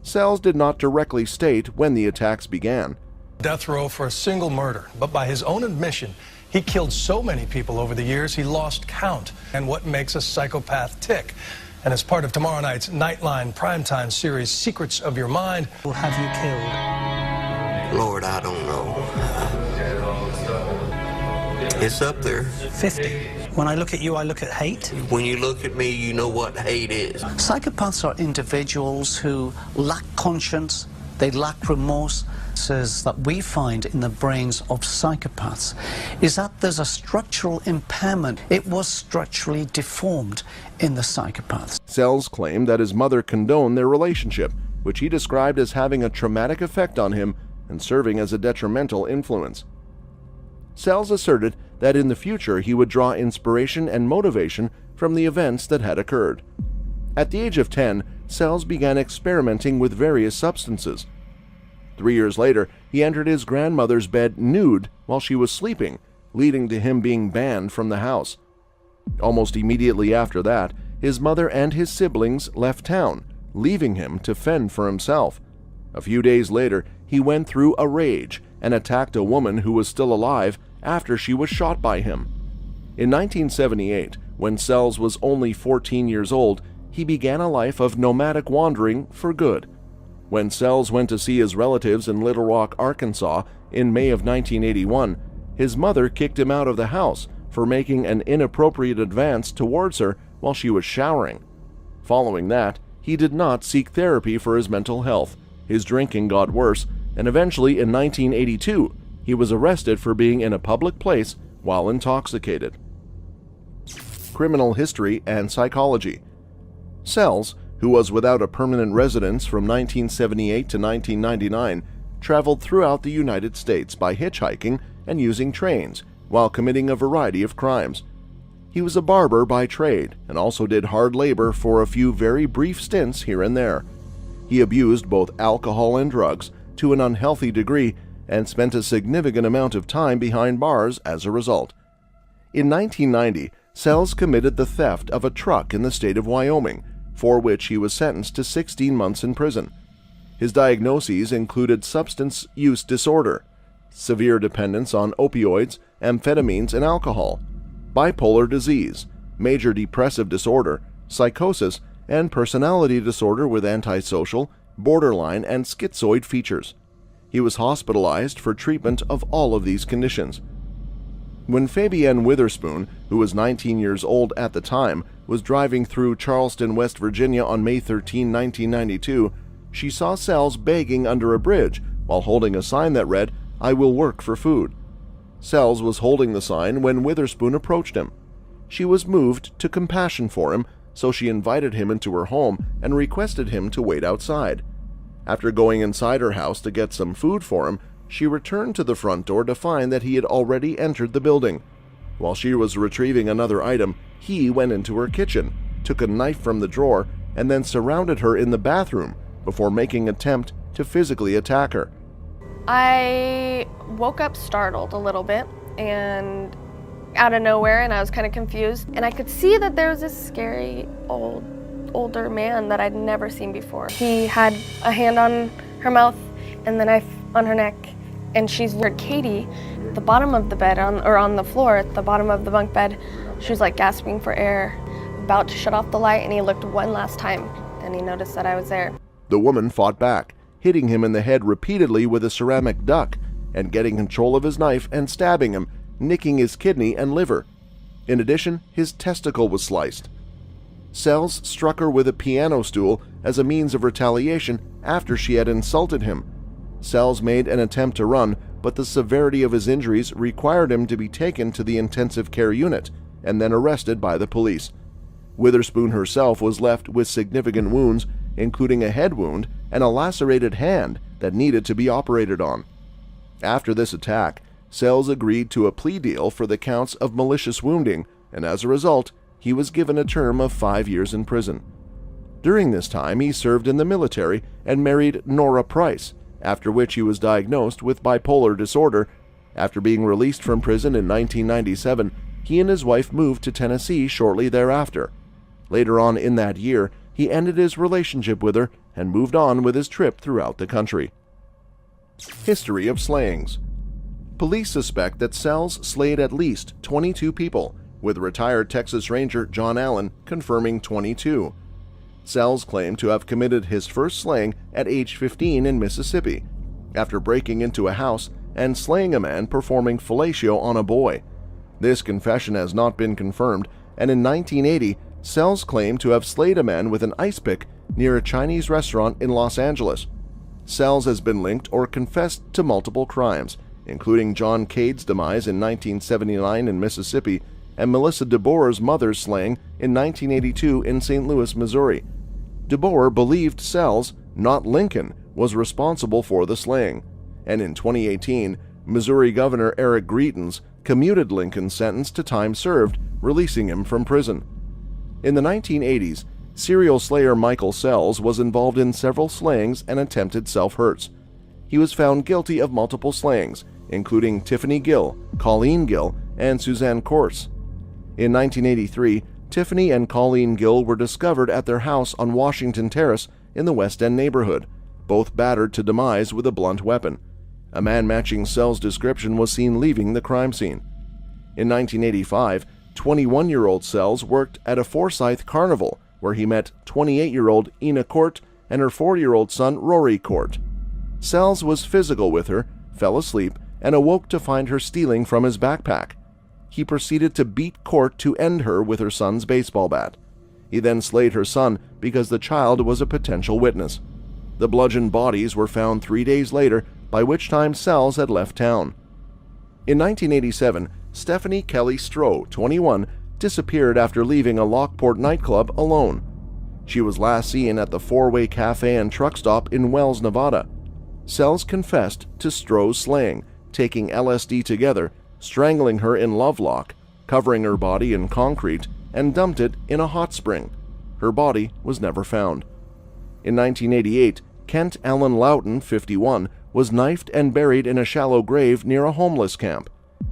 Sells did not directly state when the attacks began.
Death row for a single murder, but by his own admission, he killed so many people over the years he lost count. And what makes a psychopath tick? And as part of tomorrow night's Nightline primetime series, Secrets of Your Mind,
will have you killed?
Lord, I don't know. It's up there.
50. When I look at you, I look at hate.
When you look at me, you know what hate is.
Psychopaths are individuals who lack conscience, they lack remorse. That we find in the brains of psychopaths is that there's a structural impairment. It was structurally deformed in the psychopaths.
Sells claimed that his mother condoned their relationship, which he described as having a traumatic effect on him and serving as a detrimental influence. Sells asserted that in the future he would draw inspiration and motivation from the events that had occurred. At the age of 10, Sells began experimenting with various substances. 3 years later, he entered his grandmother's bed nude while she was sleeping, leading to him being banned from the house. Almost immediately after that, his mother and his siblings left town, leaving him to fend for himself. A few days later, he went through a rage and attacked a woman who was still alive after she was shot by him. In 1978, when Sells was only 14 years old, he began a life of nomadic wandering for good. When Sells went to see his relatives in Little Rock, Arkansas, in May of 1981, his mother kicked him out of the house for making an inappropriate advance towards her while she was showering. Following that, he did not seek therapy for his mental health. His drinking got worse, and eventually in 1982, he was arrested for being in a public place while intoxicated. Criminal history and psychology. Sells, who was without a permanent residence from 1978 to 1999, traveled throughout the United States by hitchhiking and using trains while committing a variety of crimes. He was a barber by trade and also did hard labor for a few very brief stints here and there. He abused both alcohol and drugs to an unhealthy degree and spent a significant amount of time behind bars as a result. In 1990, Sells committed the theft of a truck in the state of Wyoming, for which he was sentenced to 16 months in prison. His diagnoses included substance use disorder, severe dependence on opioids, amphetamines, and alcohol, bipolar disease, major depressive disorder, psychosis, and personality disorder with antisocial, borderline, and schizoid features. He was hospitalized for treatment of all of these conditions. When Fabienne Witherspoon, who was 19 years old at the time, was driving through Charleston, West Virginia on May 13, 1992, she saw Sells begging under a bridge while holding a sign that read, "I will work for food." Sells was holding the sign when Witherspoon approached him. She was moved to compassion for him, so she invited him into her home and requested him to wait outside. After going inside her house to get some food for him, she returned to the front door to find that he had already entered the building. While she was retrieving another item, he went into her kitchen, took a knife from the drawer, and then surrounded her in the bathroom before making an attempt to physically attack her.
I woke up startled a little bit and out of nowhere, and I was kind of confused. And I could see that there was this scary older man that I'd never seen before. He had a hand on her mouth and the knife on her neck, and she's heard Katie at the bottom of the bed, on the floor at the bottom of the bunk bed. She was like gasping for air, about to shut off the light, and he looked one last time, and he noticed that I was there.
The woman fought back, hitting him in the head repeatedly with a ceramic duck, and getting control of his knife and stabbing him, nicking his kidney and liver. In addition, his testicle was sliced. Sells struck her with a piano stool as a means of retaliation after she had insulted him. Sells made an attempt to run, but the severity of his injuries required him to be taken to the intensive care unit and then arrested by the police. Witherspoon herself was left with significant wounds, including a head wound and a lacerated hand that needed to be operated on. After this attack, Sells agreed to a plea deal for the counts of malicious wounding, and as a result, he was given a term of 5 years in prison. During this time, he served in the military and married Nora Price, after which he was diagnosed with bipolar disorder. After being released from prison in 1997, he and his wife moved to Tennessee shortly thereafter. Later on in that year, he ended his relationship with her and moved on with his trip throughout the country. History of slayings. Police suspect that Sells slayed at least 22 people, with retired Texas Ranger John Allen confirming 22. Sells claimed to have committed his first slaying at age 15 in Mississippi, after breaking into a house and slaying a man performing fellatio on a boy. This confession has not been confirmed, and in 1980, Sells claimed to have slayed a man with an ice pick near a Chinese restaurant in Los Angeles. Sells has been linked or confessed to multiple crimes, including John Cade's demise in 1979 in Mississippi and Melissa DeBoer's mother's slaying in 1982 in St. Louis, Missouri. DeBoer believed Sells, not Lincoln, was responsible for the slaying, and in 2018, Missouri Governor Eric Greitens commuted Lincoln's sentence to time served, releasing him from prison. In the 1980s, serial slayer Michael Sells was involved in several slayings and attempted self-hurts. He was found guilty of multiple slayings, including Tiffany Gill, Colleen Gill, and Suzanne Corse. In 1983, Tiffany and Colleen Gill were discovered at their house on Washington Terrace in the West End neighborhood, both battered to demise with a blunt weapon. A man matching Sells' description was seen leaving the crime scene. In 1985, 21-year-old Sells worked at a Forsyth carnival where he met 28-year-old Ina Court and her 4-year-old son Rory Court. Sells was physical with her, fell asleep, and awoke to find her stealing from his backpack. He proceeded to beat Court to end her with her son's baseball bat. He then slayed her son because the child was a potential witness. The bludgeoned bodies were found 3 days later, by which time Sells had left town. In 1987, Stephanie Kelly Stroh, 21, disappeared after leaving a Lockport nightclub alone. She was last seen at the Four-Way Cafe and Truck Stop in Wells, Nevada. Sells confessed to Stroh's slaying, taking LSD together, strangling her in lovelock, covering her body in concrete, and dumped it in a hot spring. Her body was never found. In 1988, Kent Allen Loughton, 51, was knifed and buried in a shallow grave near a homeless camp.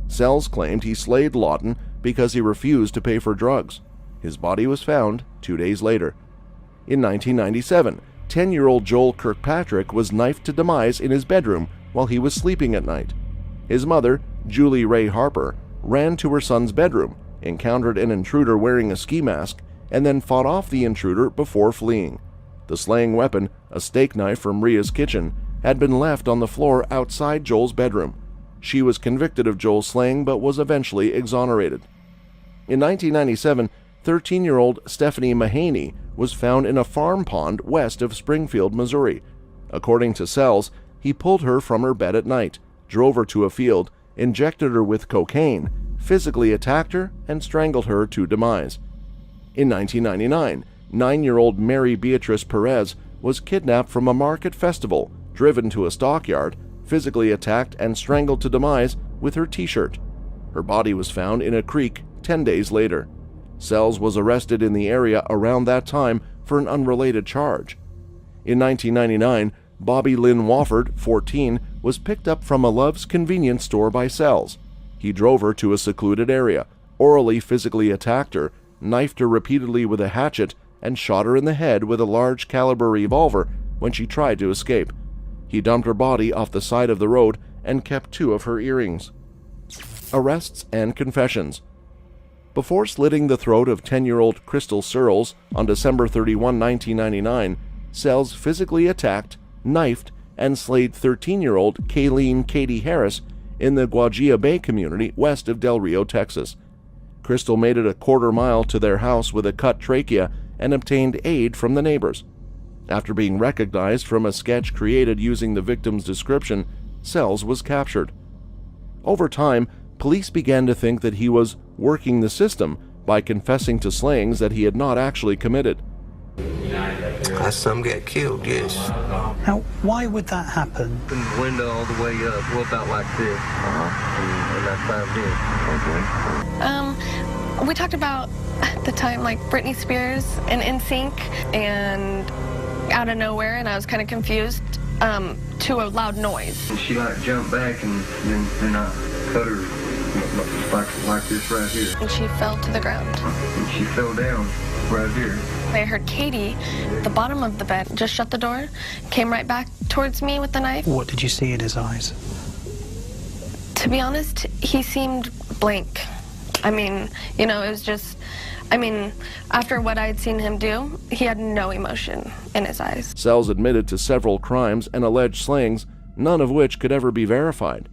Sells claimed he slayed Loughton because he refused to pay for drugs. His body was found 2 days later. In 1997, 10-year-old Joel Kirkpatrick was knifed to demise in his bedroom while he was sleeping at night. His mother, Julie Ray Harper, ran to her son's bedroom, encountered an intruder wearing a ski mask, and then fought off the intruder before fleeing. The slaying weapon, a steak knife from Rhea's kitchen, had been left on the floor outside Joel's bedroom. She was convicted of Joel's slaying but was eventually exonerated. In 1997, 13-year-old Stephanie Mahaney was found in a farm pond west of Springfield, Missouri. According to Sells, he pulled her from her bed at night, drove her to a field, injected her with cocaine, physically attacked her, and strangled her to demise. In 1999, 9-year-old Mary Beatrice Perez was kidnapped from a market festival, driven to a stockyard, physically attacked and strangled to demise with her t-shirt. Her body was found in a creek 10 days later. Sells was arrested in the area around that time for an unrelated charge. In 1999, Bobby Lynn Wofford, 14, was picked up from a Love's convenience store by Sells. He drove her to a secluded area, orally physically attacked her, knifed her repeatedly with a hatchet, and shot her in the head with a large caliber revolver when she tried to escape. He dumped her body off the side of the road and kept 2 of her earrings. Arrests and confessions. Before slitting the throat of 10-year-old Crystal Searles on December 31, 1999, Sells physically attacked, knifed, and slayed 13-year-old Kayleen Katie Harris in the Guajira Bay community west of Del Rio, Texas. Crystal made it a quarter mile to their house with a cut trachea and obtained aid from the neighbors. After being recognized from a sketch created using the victim's description, Sells was captured. Over time, police began to think that he was working the system by confessing to slayings that he had not actually committed.
Some get killed, yes.
Now, why would that happen?
Open the window all the way up, well, about like this. And I climbed in.
We talked about the time like Britney Spears and NSYNC, and out of nowhere, and I was kind of confused to a loud noise.
And she like jumped back, and then I cut her like this right here.
And she fell to the ground.
And she fell down right here.
I heard Katie, at the bottom of the bed, just shut the door, came right back towards me with the knife.
What did you see in his eyes?
To be honest, he seemed blank. I mean, it was just, after what I had seen him do, he had no emotion in his eyes.
Sells admitted to several crimes and alleged slayings, none of which could ever be verified.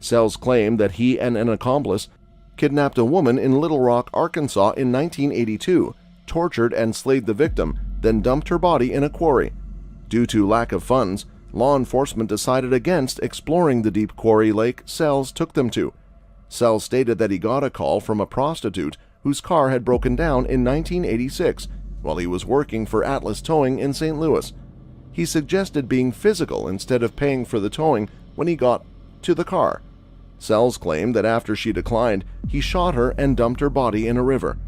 Sells claimed that he and an accomplice kidnapped a woman in Little Rock, Arkansas in 1982, tortured and slayed the victim, then dumped her body in a quarry. Due to lack of funds, law enforcement decided against exploring the deep quarry lake Sells took them to. Sells stated that he got a call from a prostitute whose car had broken down in 1986 while he was working for Atlas Towing in St. Louis. He suggested being physical instead of paying for the towing when he got to the car. Sells claimed that after she declined, he shot her and dumped her body in a river.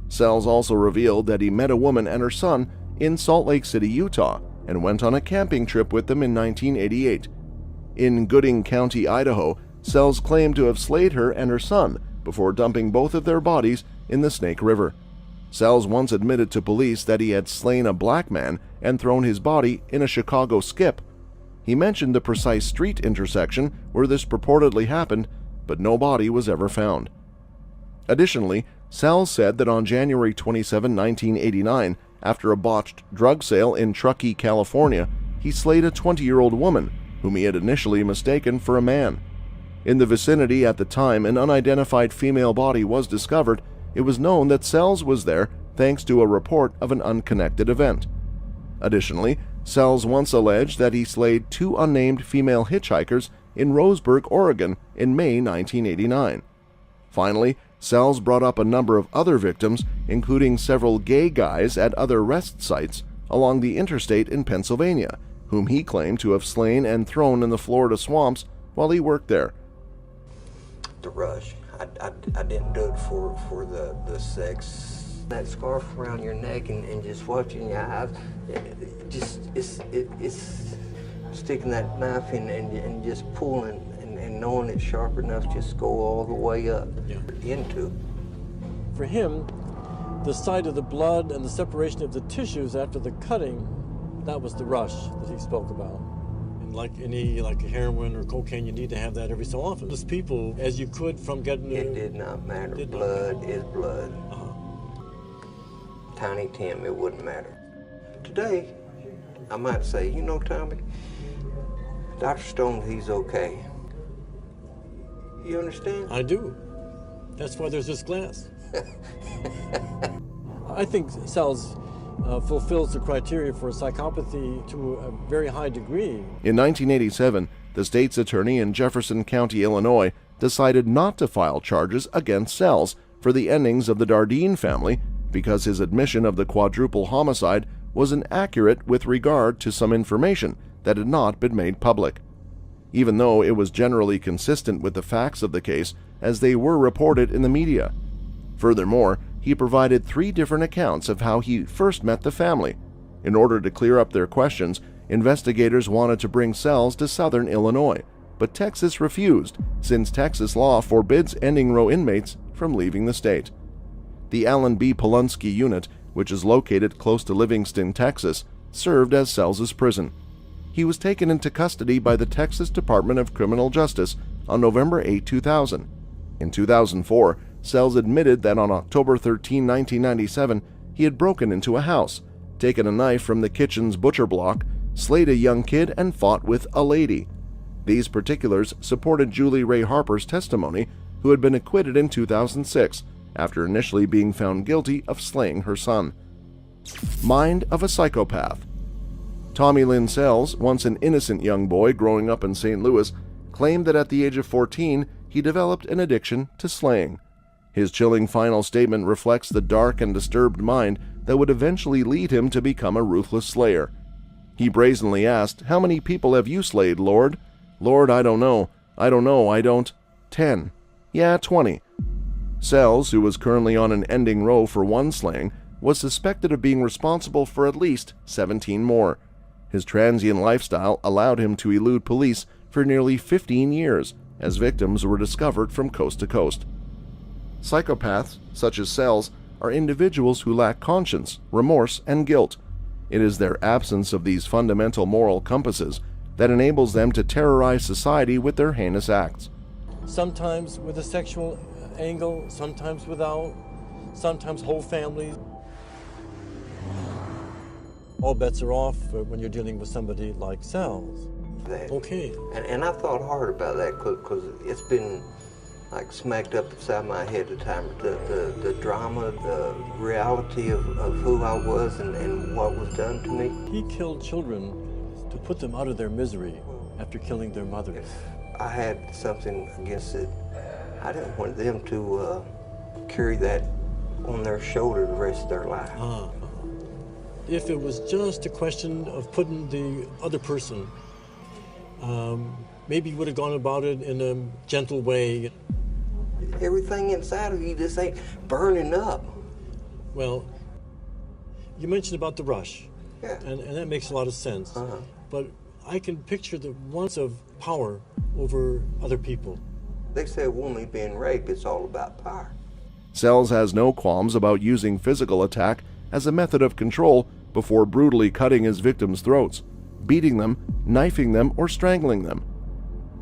Sells also revealed that he met a woman and her son in Salt Lake City, Utah, and went on a camping trip with them in 1988. In Gooding County, Idaho, Sells claimed to have slayed her and her son before dumping both of their bodies in the Snake River. Sells once admitted to police that he had slain a black man and thrown his body in a Chicago skip. He mentioned the precise street intersection where this purportedly happened, but no body was ever found. Additionally, Sells said that on January 27, 1989, after a botched drug sale in Truckee, California, he slayed a 20-year-old woman whom he had initially mistaken for a man. In the vicinity at the time an unidentified female body was discovered, it was known that Sells was there thanks to a report of an unconnected event. Additionally, Sells once alleged that he slayed 2 unnamed female hitchhikers in Roseburg, Oregon in May 1989. Finally, Sells brought up a number of other victims, including several gay guys at other rest sites along the interstate in Pennsylvania, whom he claimed to have slain and thrown in the Florida swamps while he worked there.
The rush. I didn't do it for the sex
That scarf around your neck and just watching your eyes, it's sticking that knife in and just pulling and knowing it's sharp enough just go all the way up into.
For him, the sight of the blood and the separation of the tissues after the cutting, that was the rush that he spoke about. And like heroin or cocaine, you need to have that every so often. As people, as you could from getting
it did not matter. Blood is blood. Tiny Tim, it wouldn't matter. Today, I might say, you know, Tommy, Dr. Stone, he's okay. You understand?
I do. That's why there's this glass. I think Sells fulfills the criteria for psychopathy to a very high degree.
In 1987, the state's attorney in Jefferson County, Illinois, decided not to file charges against Sells for the endings of the Dardeen family because his admission of the quadruple homicide was inaccurate with regard to some information that had not been made public, even though it was generally consistent with the facts of the case as they were reported in the media. Furthermore, he provided 3 different accounts of how he first met the family. In order to clear up their questions, investigators wanted to bring Sells to southern Illinois, but Texas refused, since Texas law forbids ending row inmates from leaving the state. The Allen B. Polunsky unit, which is located close to Livingston, Texas, served as Sells' prison. He was taken into custody by the Texas Department of Criminal Justice on November 8, 2000. In 2004, Sells admitted that on October 13, 1997, he had broken into a house, taken a knife from the kitchen's butcher block, slayed a young kid, and fought with a lady. These particulars supported Julie Ray Harper's testimony, who had been acquitted in 2006 after initially being found guilty of slaying her son. Mind of a psychopath. Tommy Lynn Sells, once an innocent young boy growing up in St. Louis, claimed that at the age of 14 he developed an addiction to slaying. His chilling final statement reflects the dark and disturbed mind that would eventually lead him to become a ruthless slayer. He brazenly asked, "How many people have you slayed, Lord?" "Lord, I don't know. I don't know. I don't." 10. "Yeah, 20. Sells, who was currently on an ending row for one slaying, was suspected of being responsible for at least 17 more. His transient lifestyle allowed him to elude police for nearly 15 years, as victims were discovered from coast to coast. Psychopaths, such as Sells, are individuals who lack conscience, remorse, and guilt. It is their absence of these fundamental moral compasses that enables them to terrorize society with their heinous acts.
Sometimes with a sexual angle, sometimes without, sometimes whole families. All bets are off when you're dealing with somebody like Sells. Okay.
And I thought hard about that because it's been like smacked up inside my head at the time. The drama, the reality of who I was and what was done to me.
He killed children to put them out of their misery after killing their mothers.
I had something against it. I didn't want them to carry that on their shoulder the rest of their life.
If it was just a question of putting the other person, maybe you would have gone about it in a gentle way.
Everything inside of you just ain't burning up.
Well, you mentioned about the rush,
yeah.
and that makes a lot of sense. But I can picture the once of power over other people.
They say a woman being raped, it's all about power.
Sells has no qualms about using physical attack as a method of control before brutally cutting his victims' throats, beating them, knifing them, or strangling them.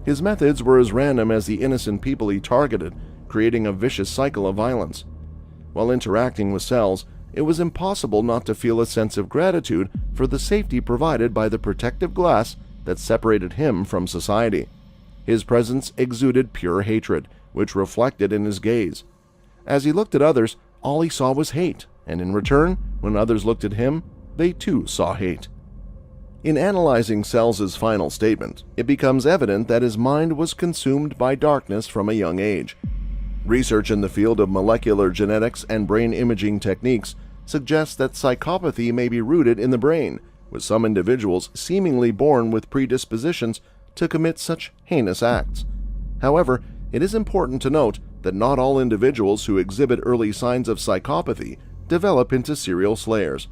His methods were as random as the innocent people he targeted, creating a vicious cycle of violence. While interacting with Sells, it was impossible not to feel a sense of gratitude for the safety provided by the protective glass that separated him from society. His presence exuded pure hatred, which reflected in his gaze. As he looked at others, all he saw was hate, and in return, when others looked at him, they too saw hate. In analyzing Sells' final statement, it becomes evident that his mind was consumed by darkness from a young age. Research in the field of molecular genetics and brain imaging techniques suggests that psychopathy may be rooted in the brain, with some individuals seemingly born with predispositions to commit such heinous acts. However, it is important to note that not all individuals who exhibit early signs of psychopathy develop into serial slayers.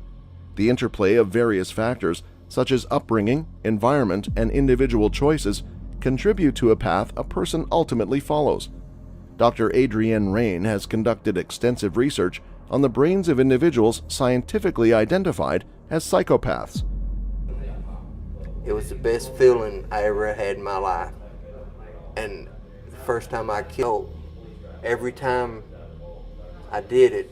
The interplay of various factors, such as upbringing, environment, and individual choices, contribute to a path a person ultimately follows. Dr. Adrienne Rain has conducted extensive research on the brains of individuals scientifically identified as psychopaths.
It was the best feeling I ever had in my life. And the first time I killed, every time I did it,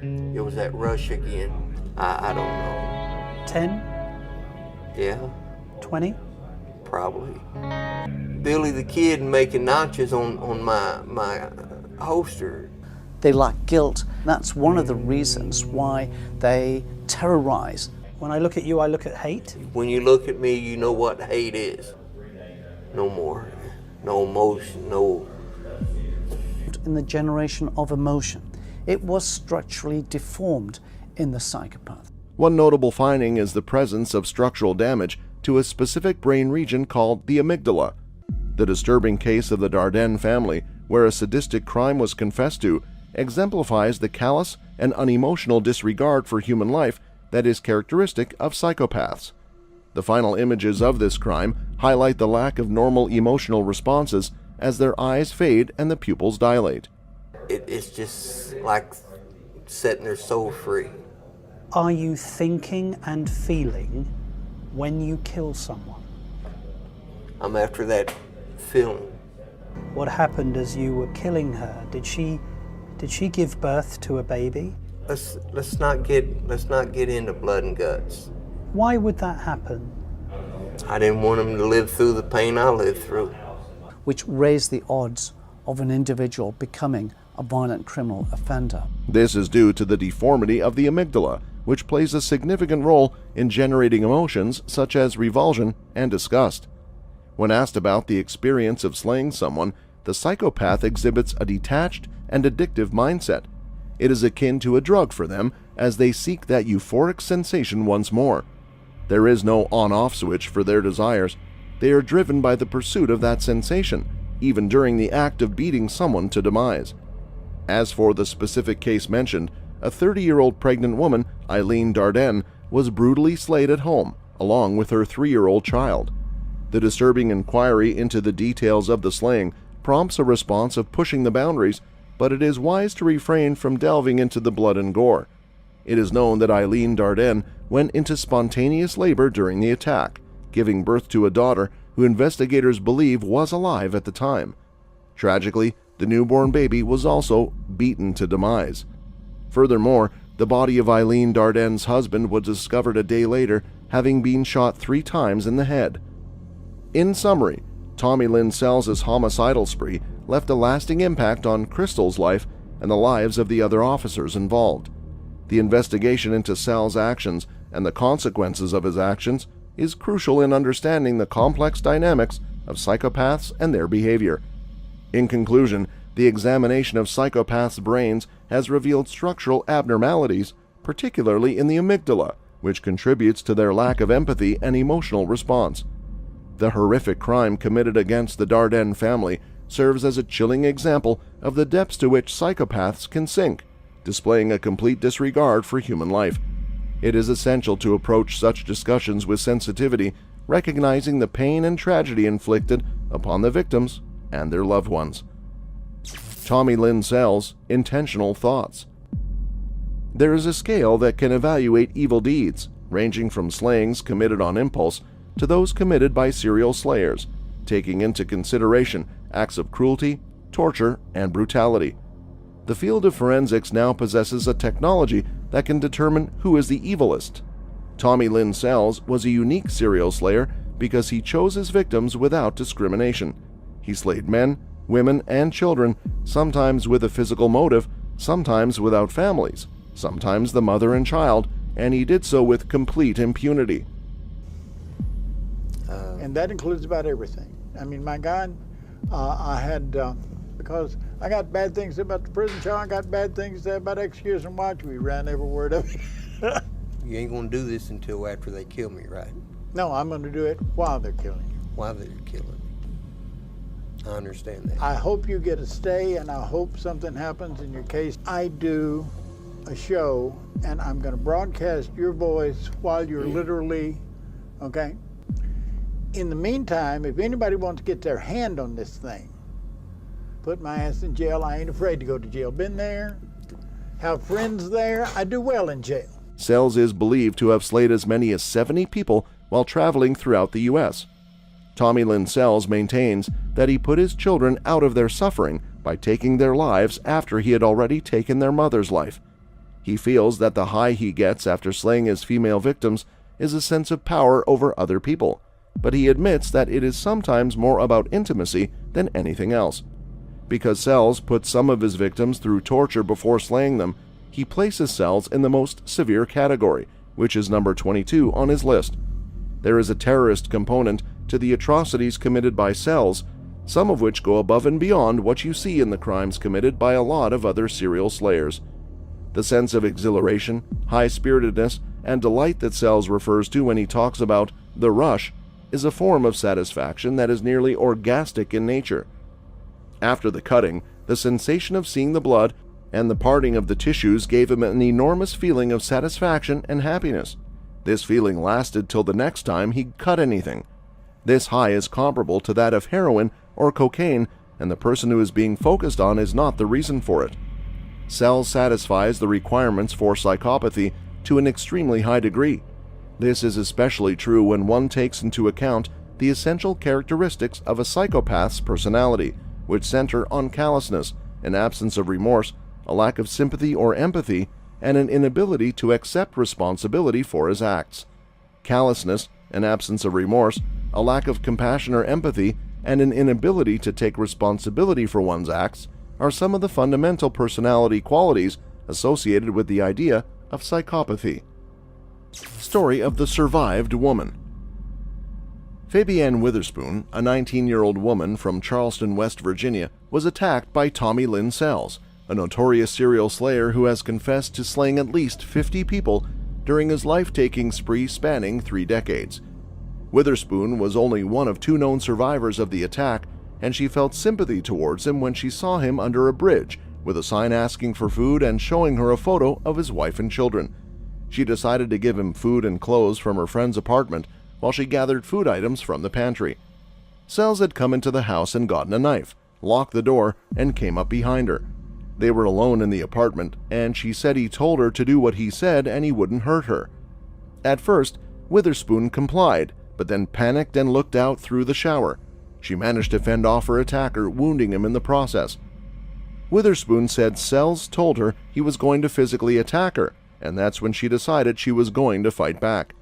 it was that rush again. I don't know.
10?
Yeah.
20?
Probably. Billy the Kid making notches on my holster.
They lack guilt. That's one of the reasons why they terrorize.
When I look at you, I look at hate.
When you look at me, you know what hate is. No more. No emotion, no.
In the generation of emotion, it was structurally deformed in the psychopath.
One notable finding is the presence of structural damage to a specific brain region called the amygdala. The disturbing case of the Dardenne family, where a sadistic crime was confessed to, exemplifies the callous and unemotional disregard for human life that is characteristic of psychopaths. The final images of this crime highlight the lack of normal emotional responses as their eyes fade and the pupils dilate.
It's just like setting their soul free.
Are you thinking and feeling when you kill someone?
I'm after that feeling.
What happened as you were killing her? Did she give birth to a baby?
Let's not get into blood and guts.
Why would that happen?
I didn't want him to live through the pain I lived through.
Which raised the odds of an individual becoming a violent criminal offender.
This is due to the deformity of the amygdala, which plays a significant role in generating emotions such as revulsion and disgust. When asked about the experience of slaying someone, the psychopath exhibits a detached and addictive mindset. It is akin to a drug for them as they seek that euphoric sensation once more. There is no on-off switch for their desires. They are driven by the pursuit of that sensation, even during the act of beating someone to demise. As for the specific case mentioned, a 30-year-old pregnant woman, Eileen Dardenne, was brutally slayed at home, along with her 3-year-old child. The disturbing inquiry into the details of the slaying prompts a response of pushing the boundaries, but it is wise to refrain from delving into the blood and gore. It is known that Eileen Dardenne went into spontaneous labor during the attack, giving birth to a daughter who investigators believe was alive at the time. Tragically, the newborn baby was also beaten to demise. Furthermore, the body of Eileen Dardenne's husband was discovered a day later, having been shot 3 times in the head. In summary, Tommy Lynn Sells' homicidal spree left a lasting impact on Crystal's life and the lives of the other officers involved. The investigation into Sells' actions and the consequences of his actions is crucial in understanding the complex dynamics of psychopaths and their behavior. In conclusion, the examination of psychopaths' brains has revealed structural abnormalities, particularly in the amygdala, which contributes to their lack of empathy and emotional response. The horrific crime committed against the Dardenne family serves as a chilling example of the depths to which psychopaths can sink, displaying a complete disregard for human life. It is essential to approach such discussions with sensitivity, recognizing the pain and tragedy inflicted upon the victims and their loved ones. Tommy Lynn Sells, Intentional Thoughts. There is a scale that can evaluate evil deeds, ranging from slayings committed on impulse to those committed by serial slayers, taking into consideration acts of cruelty, torture, and brutality. The field of forensics now possesses a technology that can determine who is the evilest. Tommy Lynn Sells was a unique serial slayer because he chose his victims without discrimination. He slayed men, women, and children, sometimes with a physical motive, sometimes without families, sometimes the mother and child, and he did so with complete impunity.
And that includes about everything. I mean, my God, I had, because I got bad things about the prison show, I got bad things to say about Execution Watch. We ran every word of it.
You ain't gonna do this until after they kill me, right?
No, I'm gonna do it while they're killing you.
While they're killing me. I understand that.
I hope you get a stay, and I hope something happens in your case. I do a show, and I'm going to broadcast your voice while you're literally, okay? In the meantime, if anybody wants to get their hand on this thing, put my ass in jail. I ain't afraid to go to jail. Been there, have friends there. I do well in jail.
Sells is believed to have slayed as many as 70 people while traveling throughout the U.S. Tommy Lynn Sells maintains that he put his children out of their suffering by taking their lives after he had already taken their mother's life. He feels that the high he gets after slaying his female victims is a sense of power over other people, but he admits that it is sometimes more about intimacy than anything else. Because Sells put some of his victims through torture before slaying them, he places Sells in the most severe category, which is number 22 on his list. There is a terrorist component to the atrocities committed by Sells, some of which go above and beyond what you see in the crimes committed by a lot of other serial slayers. The sense of exhilaration, high-spiritedness, and delight that Sells refers to when he talks about the rush is a form of satisfaction that is nearly orgastic in nature. After the cutting, the sensation of seeing the blood and the parting of the tissues gave him an enormous feeling of satisfaction and happiness. This feeling lasted till the next time he cut anything. This high is comparable to that of heroin or cocaine, and the person who is being focused on is not the reason for it. Sells satisfies the requirements for psychopathy to an extremely high degree. This is especially true when one takes into account the essential characteristics of a psychopath's personality, which center on callousness, an absence of remorse, a lack of sympathy or empathy, and an inability to accept responsibility for his acts. Callousness, an absence of remorse, a lack of compassion or empathy, and an inability to take responsibility for one's acts are some of the fundamental personality qualities associated with the idea of psychopathy. Story of the survived woman. Fabienne Witherspoon, a 19-year-old woman from Charleston, West Virginia, was attacked by Tommy Lynn Sells, a notorious serial slayer who has confessed to slaying at least 50 people during his life-taking spree spanning 3 decades. Witherspoon was only one of 2 known survivors of the attack, and she felt sympathy towards him when she saw him under a bridge with a sign asking for food and showing her a photo of his wife and children. She decided to give him food and clothes from her friend's apartment while she gathered food items from the pantry. Sells had come into the house and gotten a knife, locked the door, and came up behind her. They were alone in the apartment, and she said he told her to do what he said and he wouldn't hurt her. At first, Witherspoon complied, but then panicked and looked out through the shower. She managed to fend off her attacker, wounding him in the process. Witherspoon said Sells told her he was going to physically attack her, and that's when she decided she was going to fight back.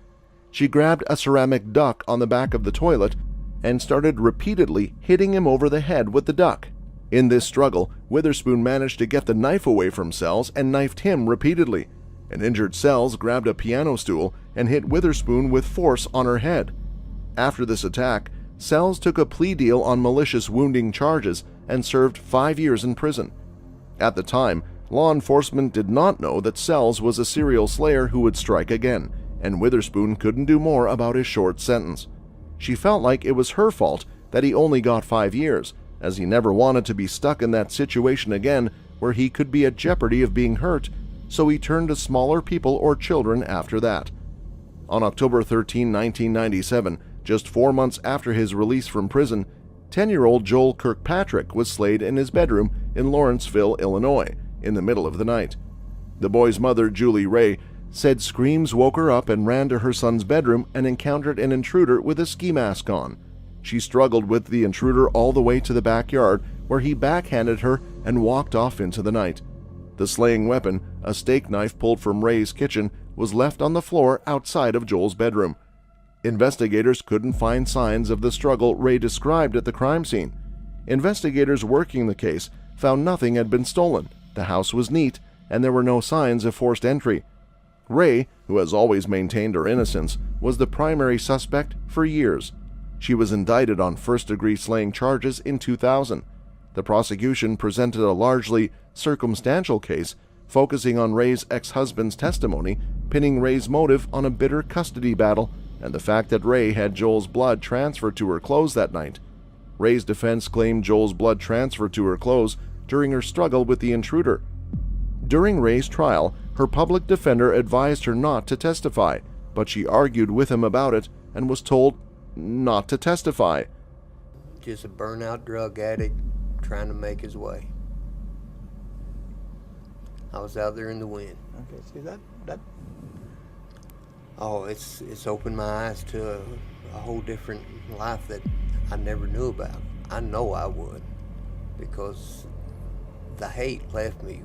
She grabbed a ceramic duck on the back of the toilet and started repeatedly hitting him over the head with the duck. In this struggle, Witherspoon managed to get the knife away from Sells and knifed him repeatedly. An injured Sells grabbed a piano stool and hit Witherspoon with force on her head. After this attack, Sells took a plea deal on malicious wounding charges and served 5 years in prison. At the time, law enforcement did not know that Sells was a serial slayer who would strike again, and Witherspoon couldn't do more about his short sentence. She felt like it was her fault that he only got 5 years, as he never wanted to be stuck in that situation again where he could be at jeopardy of being hurt, so he turned to smaller people or children after that. On October 13, 1997, just 4 months after his release from prison, 10-year-old Joel Kirkpatrick was slayed in his bedroom in Lawrenceville, Illinois, in the middle of the night. The boy's mother, Julie Ray, said screams woke her up and ran to her son's bedroom and encountered an intruder with a ski mask on. She struggled with the intruder all the way to the backyard, where he backhanded her and walked off into the night. The slaying weapon, a steak knife pulled from Ray's kitchen, was left on the floor outside of Joel's bedroom. Investigators couldn't find signs of the struggle Ray described at the crime scene. Investigators working the case found nothing had been stolen, the house was neat, and there were no signs of forced entry. Ray, who has always maintained her innocence, was the primary suspect for years. She was indicted on first-degree slaying charges in 2000. The prosecution presented a largely circumstantial case focusing on Ray's ex-husband's testimony, pinning Ray's motive on a bitter custody battle and the fact that Ray had Joel's blood transferred to her clothes that night. Ray's defense claimed Joel's blood transferred to her clothes during her struggle with the intruder. During Ray's trial, her public defender advised her not to testify, but she argued with him about it and was told not to testify.
Just a burnout drug addict trying to make his way. I was out there in the wind.
Okay, see that
Oh, it's opened my eyes to a whole different life that I never knew about. I know I would, because the hate left me.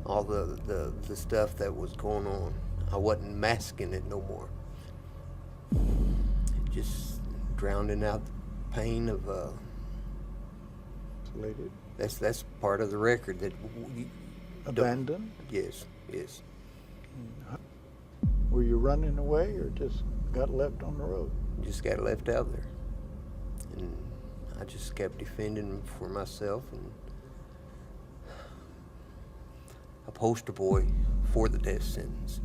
All the stuff that was going on, I wasn't masking it no more. It just drowning out the pain of that's part of the record that
abandoned.
Yes.
Were you running away or just got left on the road?
Just got left out there, and I just kept defending for myself and a poster boy for the death sentence.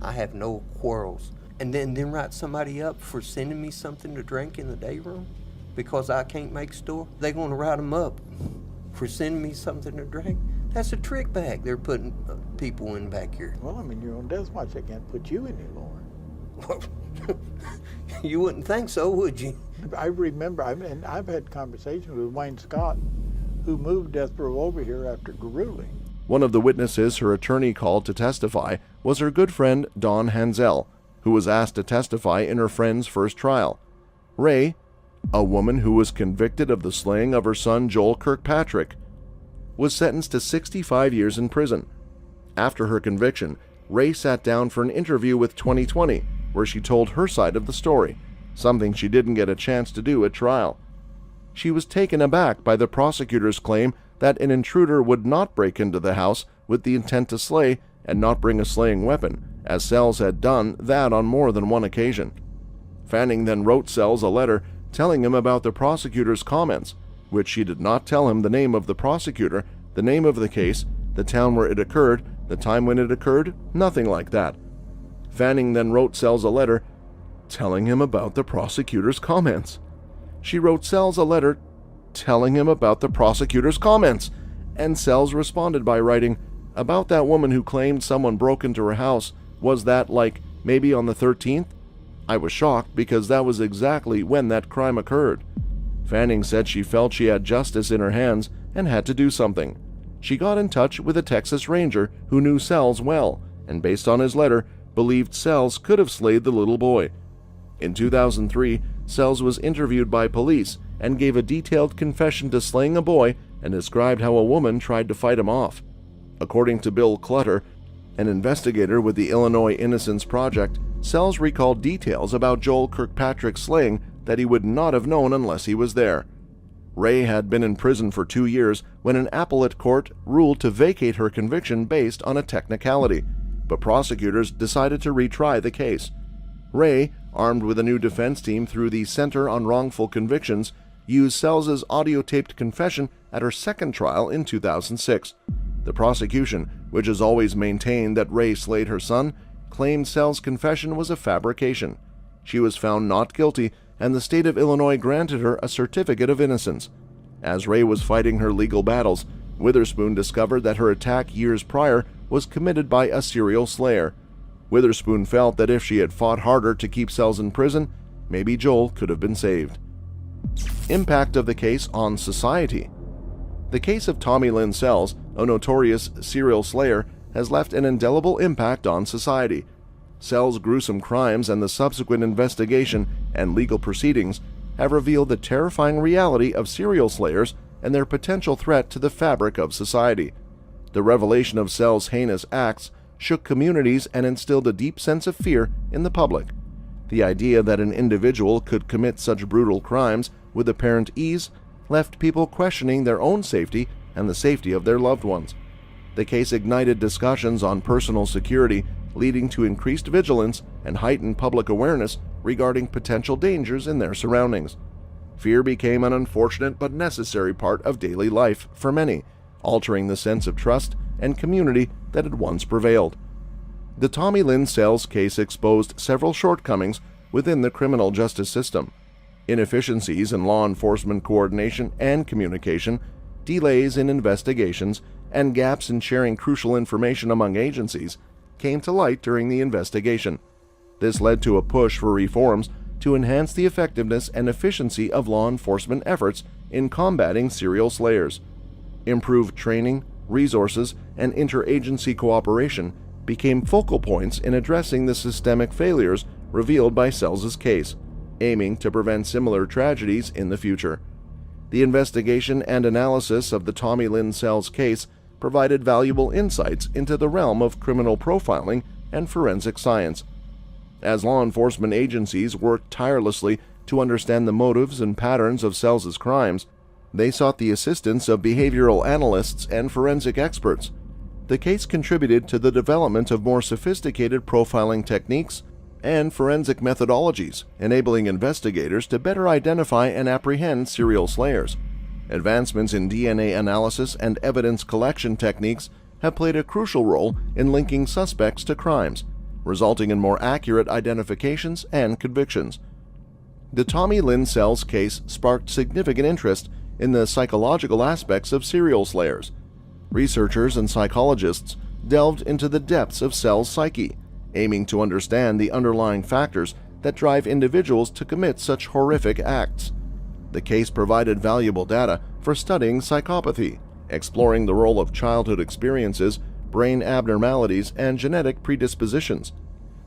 I have no quarrels. And then write somebody up for sending me something to drink in the day room because I can't make store. They're going to write them up for sending me something to drink. That's a trick bag they're putting people in back here.
Well, I mean, you're on death watch. They can't put you anymore.
You wouldn't think so, would you?
I remember, and I've had conversations with Wayne Scott, who moved death row over here after Garuli.
One of the witnesses her attorney called to testify was her good friend Dawn Hansel, who was asked to testify in her friend's first trial. Ray, a woman who was convicted of the slaying of her son Joel Kirkpatrick, was sentenced to 65 years in prison. After her conviction, Ray sat down for an interview with 2020, where she told her side of the story, something she didn't get a chance to do at trial. She was taken aback by the prosecutor's claim that an intruder would not break into the house with the intent to slay and not bring a slaying weapon, as Sells had done that on more than one occasion. Fanning then wrote Sells a letter telling him about the prosecutor's comments, which she did not tell him the name of the prosecutor, the name of the case, the town where it occurred, the time when it occurred, nothing like that. Fanning then wrote Sells a letter telling him about the prosecutor's comments. She wrote Sells a letter telling him about the prosecutor's comments, and Sells responded by writing, "About that woman who claimed someone broke into her house, was that, like, maybe on the 13th? I was shocked because that was exactly when that crime occurred." Fanning said she felt she had justice in her hands and had to do something. She got in touch with a Texas Ranger who knew Sells well, and based on his letter, believed Sells could have slayed the little boy. In 2003, Sells was interviewed by police and gave a detailed confession to slaying a boy and described how a woman tried to fight him off. According to Bill Clutter, an investigator with the Illinois Innocence Project, Sells recalled details about Joel Kirkpatrick's slaying that he would not have known unless he was there. Ray had been in prison for 2 years when an appellate court ruled to vacate her conviction based on a technicality, but prosecutors decided to retry the case. Ray, armed with a new defense team through the Center on Wrongful Convictions, used Sells' audio-taped confession at her second trial in 2006. The prosecution, which has always maintained that Ray slayed her son, claimed Sells' confession was a fabrication. She was found not guilty, and the state of Illinois granted her a certificate of innocence. As Ray was fighting her legal battles, Witherspoon discovered that her attack years prior was committed by a serial slayer. Witherspoon felt that if she had fought harder to keep Sells in prison, maybe Joel could have been saved. Impact of the case on society. The case of Tommy Lynn Sells, a notorious serial slayer, has left an indelible impact on society. Sells' gruesome crimes and the subsequent investigation and legal proceedings have revealed the terrifying reality of serial slayers and their potential threat to the fabric of society. The revelation of Sells' heinous acts shook communities and instilled a deep sense of fear in the public. The idea that an individual could commit such brutal crimes with apparent ease left people questioning their own safety and the safety of their loved ones. The case ignited discussions on personal security, leading to increased vigilance and heightened public awareness regarding potential dangers in their surroundings. Fear became an unfortunate but necessary part of daily life for many, altering the sense of trust and community that had once prevailed. The Tommy Lynn Sells case exposed several shortcomings within the criminal justice system: inefficiencies in law enforcement coordination and communication, delays in investigations, and gaps in sharing crucial information among agencies came to light during the investigation. This led to a push for reforms to enhance the effectiveness and efficiency of law enforcement efforts in combating serial slayers. Improved training, resources, and interagency cooperation became focal points in addressing the systemic failures revealed by Sells' case, aiming to prevent similar tragedies in the future. The investigation and analysis of the Tommy Lynn Sells case provided valuable insights into the realm of criminal profiling and forensic science. As law enforcement agencies worked tirelessly to understand the motives and patterns of Sells' crimes, they sought the assistance of behavioral analysts and forensic experts. The case contributed to the development of more sophisticated profiling techniques and forensic methodologies, enabling investigators to better identify and apprehend serial slayers. Advancements in DNA analysis and evidence collection techniques have played a crucial role in linking suspects to crimes, resulting in more accurate identifications and convictions. The Tommy Lynn Sells case sparked significant interest in the psychological aspects of serial slayers. Researchers and psychologists delved into the depths of Sells' psyche, aiming to understand the underlying factors that drive individuals to commit such horrific acts. The case provided valuable data for studying psychopathy, exploring the role of childhood experiences, brain abnormalities, and genetic predispositions.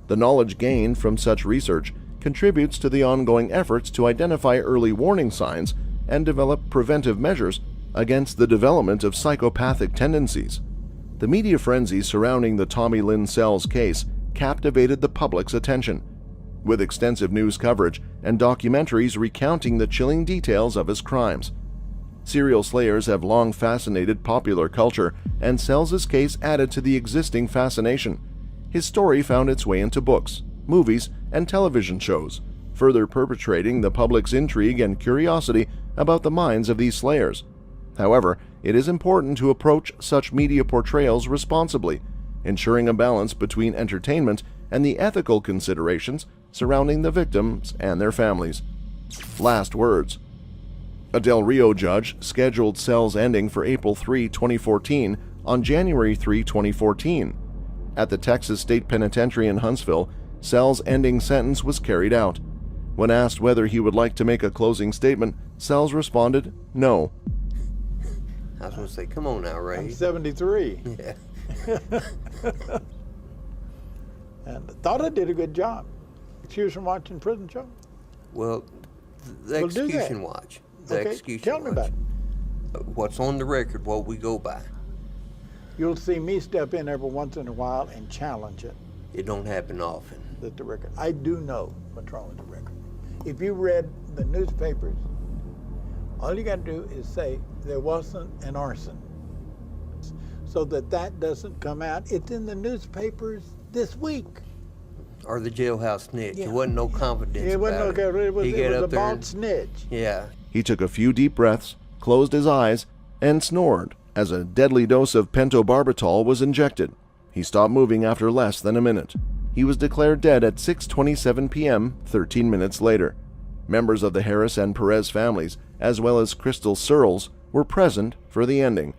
The knowledge gained from such research contributes to the ongoing efforts to identify early warning signs and develop preventive measures against the development of psychopathic tendencies. The media frenzy surrounding the Tommy Lynn Sells case captivated the public's attention, with extensive news coverage and documentaries recounting the chilling details of his crimes. Serial slayers have long fascinated popular culture, and Sells' case added to the existing fascination. His story found its way into books, movies, and television shows, further perpetuating the public's intrigue and curiosity about the minds of these slayers. However, it is important to approach such media portrayals responsibly, ensuring a balance between entertainment and the ethical considerations surrounding the victims and their families. Last words. A Del Rio judge scheduled Sells' ending for April 3, 2014 on January 3, 2014. At the Texas State Penitentiary in Huntsville, Sells' ending sentence was carried out. When asked whether he would like to make a closing statement, Sells responded, "No."
I was going to say, come on now, Ray.
I'm 73.
Yeah.
And I thought I did a good job. Excuse from watching Prison Show?
Well, the
We'll do that.
execution watch. The
Okay,
execution
tell me about
it. What's on the record, what we go by.
You'll see me step in every once in a while and challenge it.
It don't happen often.
The record. I do know what's wrong with the record. If you read the newspapers, all you got to do is say there wasn't an arson, so that doesn't come out. It's in the newspapers this week.
Or the jailhouse snitch.
Yeah.
It wasn't no confidence
It wasn't
about
no, it was,
He
it
get
was
up
a
there
bald
and-
snitch.
Yeah.
He took a few deep breaths, closed his eyes, and snored as a deadly dose of pentobarbital was injected. He stopped moving after less than a minute. He was declared dead at 6:27 p.m., 13 minutes later. Members of the Harris and Perez families, as well as Crystal Searles, were present for the ending.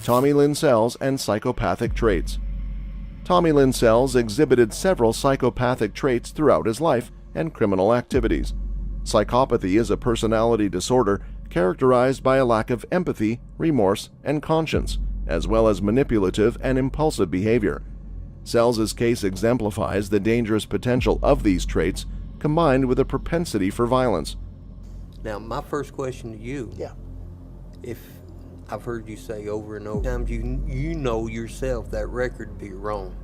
Tommy Lynn Sells and psychopathic traits. Tommy Lynn Sells exhibited several psychopathic traits throughout his life and criminal activities. Psychopathy is a personality disorder characterized by a lack of empathy, remorse, and conscience, as well as manipulative and impulsive behavior. Sells' case exemplifies the dangerous potential of these traits, combined with a propensity for violence.
Now, my first question to you.
Yeah.
If I've heard you say over and over times, you know yourself that record would be wrong.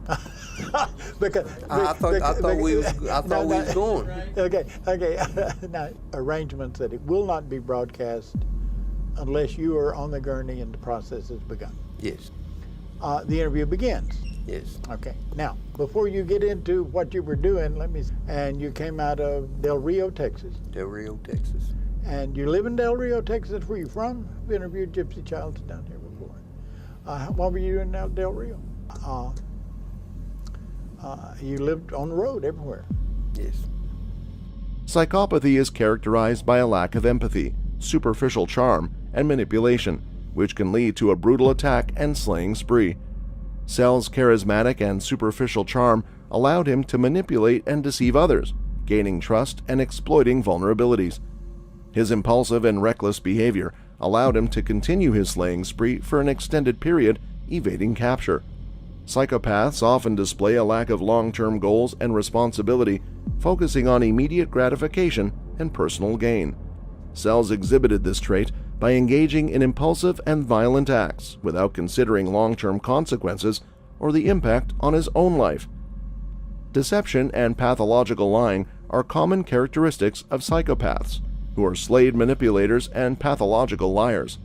Because
I thought we was going.
Okay. Now, arrangements that it will not be broadcast unless you are on the gurney and the process has begun.
Yes.
The interview begins.
Yes.
Okay. Now, before you get into what you were doing, and you came out of Del Rio, Texas.
Del Rio, Texas.
And you live in Del Rio, Texas. Where you from? We interviewed Gypsy Childs down here before. What were you doing out Del Rio? You lived on the road everywhere.
Yes.
Psychopathy is characterized by a lack of empathy, superficial charm, and manipulation, which can lead to a brutal attack and slaying spree. Cell's charismatic and superficial charm allowed him to manipulate and deceive others, gaining trust and exploiting vulnerabilities. His impulsive and reckless behavior allowed him to continue his slaying spree for an extended period, evading capture. Psychopaths often display a lack of long-term goals and responsibility, focusing on immediate gratification and personal gain. Cell's exhibited this trait by engaging in impulsive and violent acts without considering long-term consequences or the impact on his own life. Deception and pathological lying are common characteristics of psychopaths, who are slayed manipulators and pathological liars.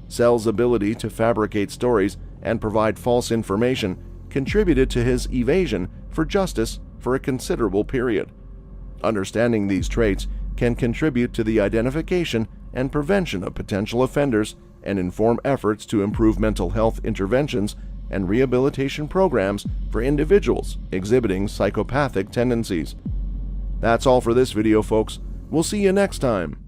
Cell's ability to fabricate stories and provide false information contributed to his evasion for justice for a considerable period. Understanding these traits can contribute to the identification and prevention of potential offenders and inform efforts to improve mental health interventions and rehabilitation programs for individuals exhibiting psychopathic tendencies. That's all for this video, folks. We'll see you next time.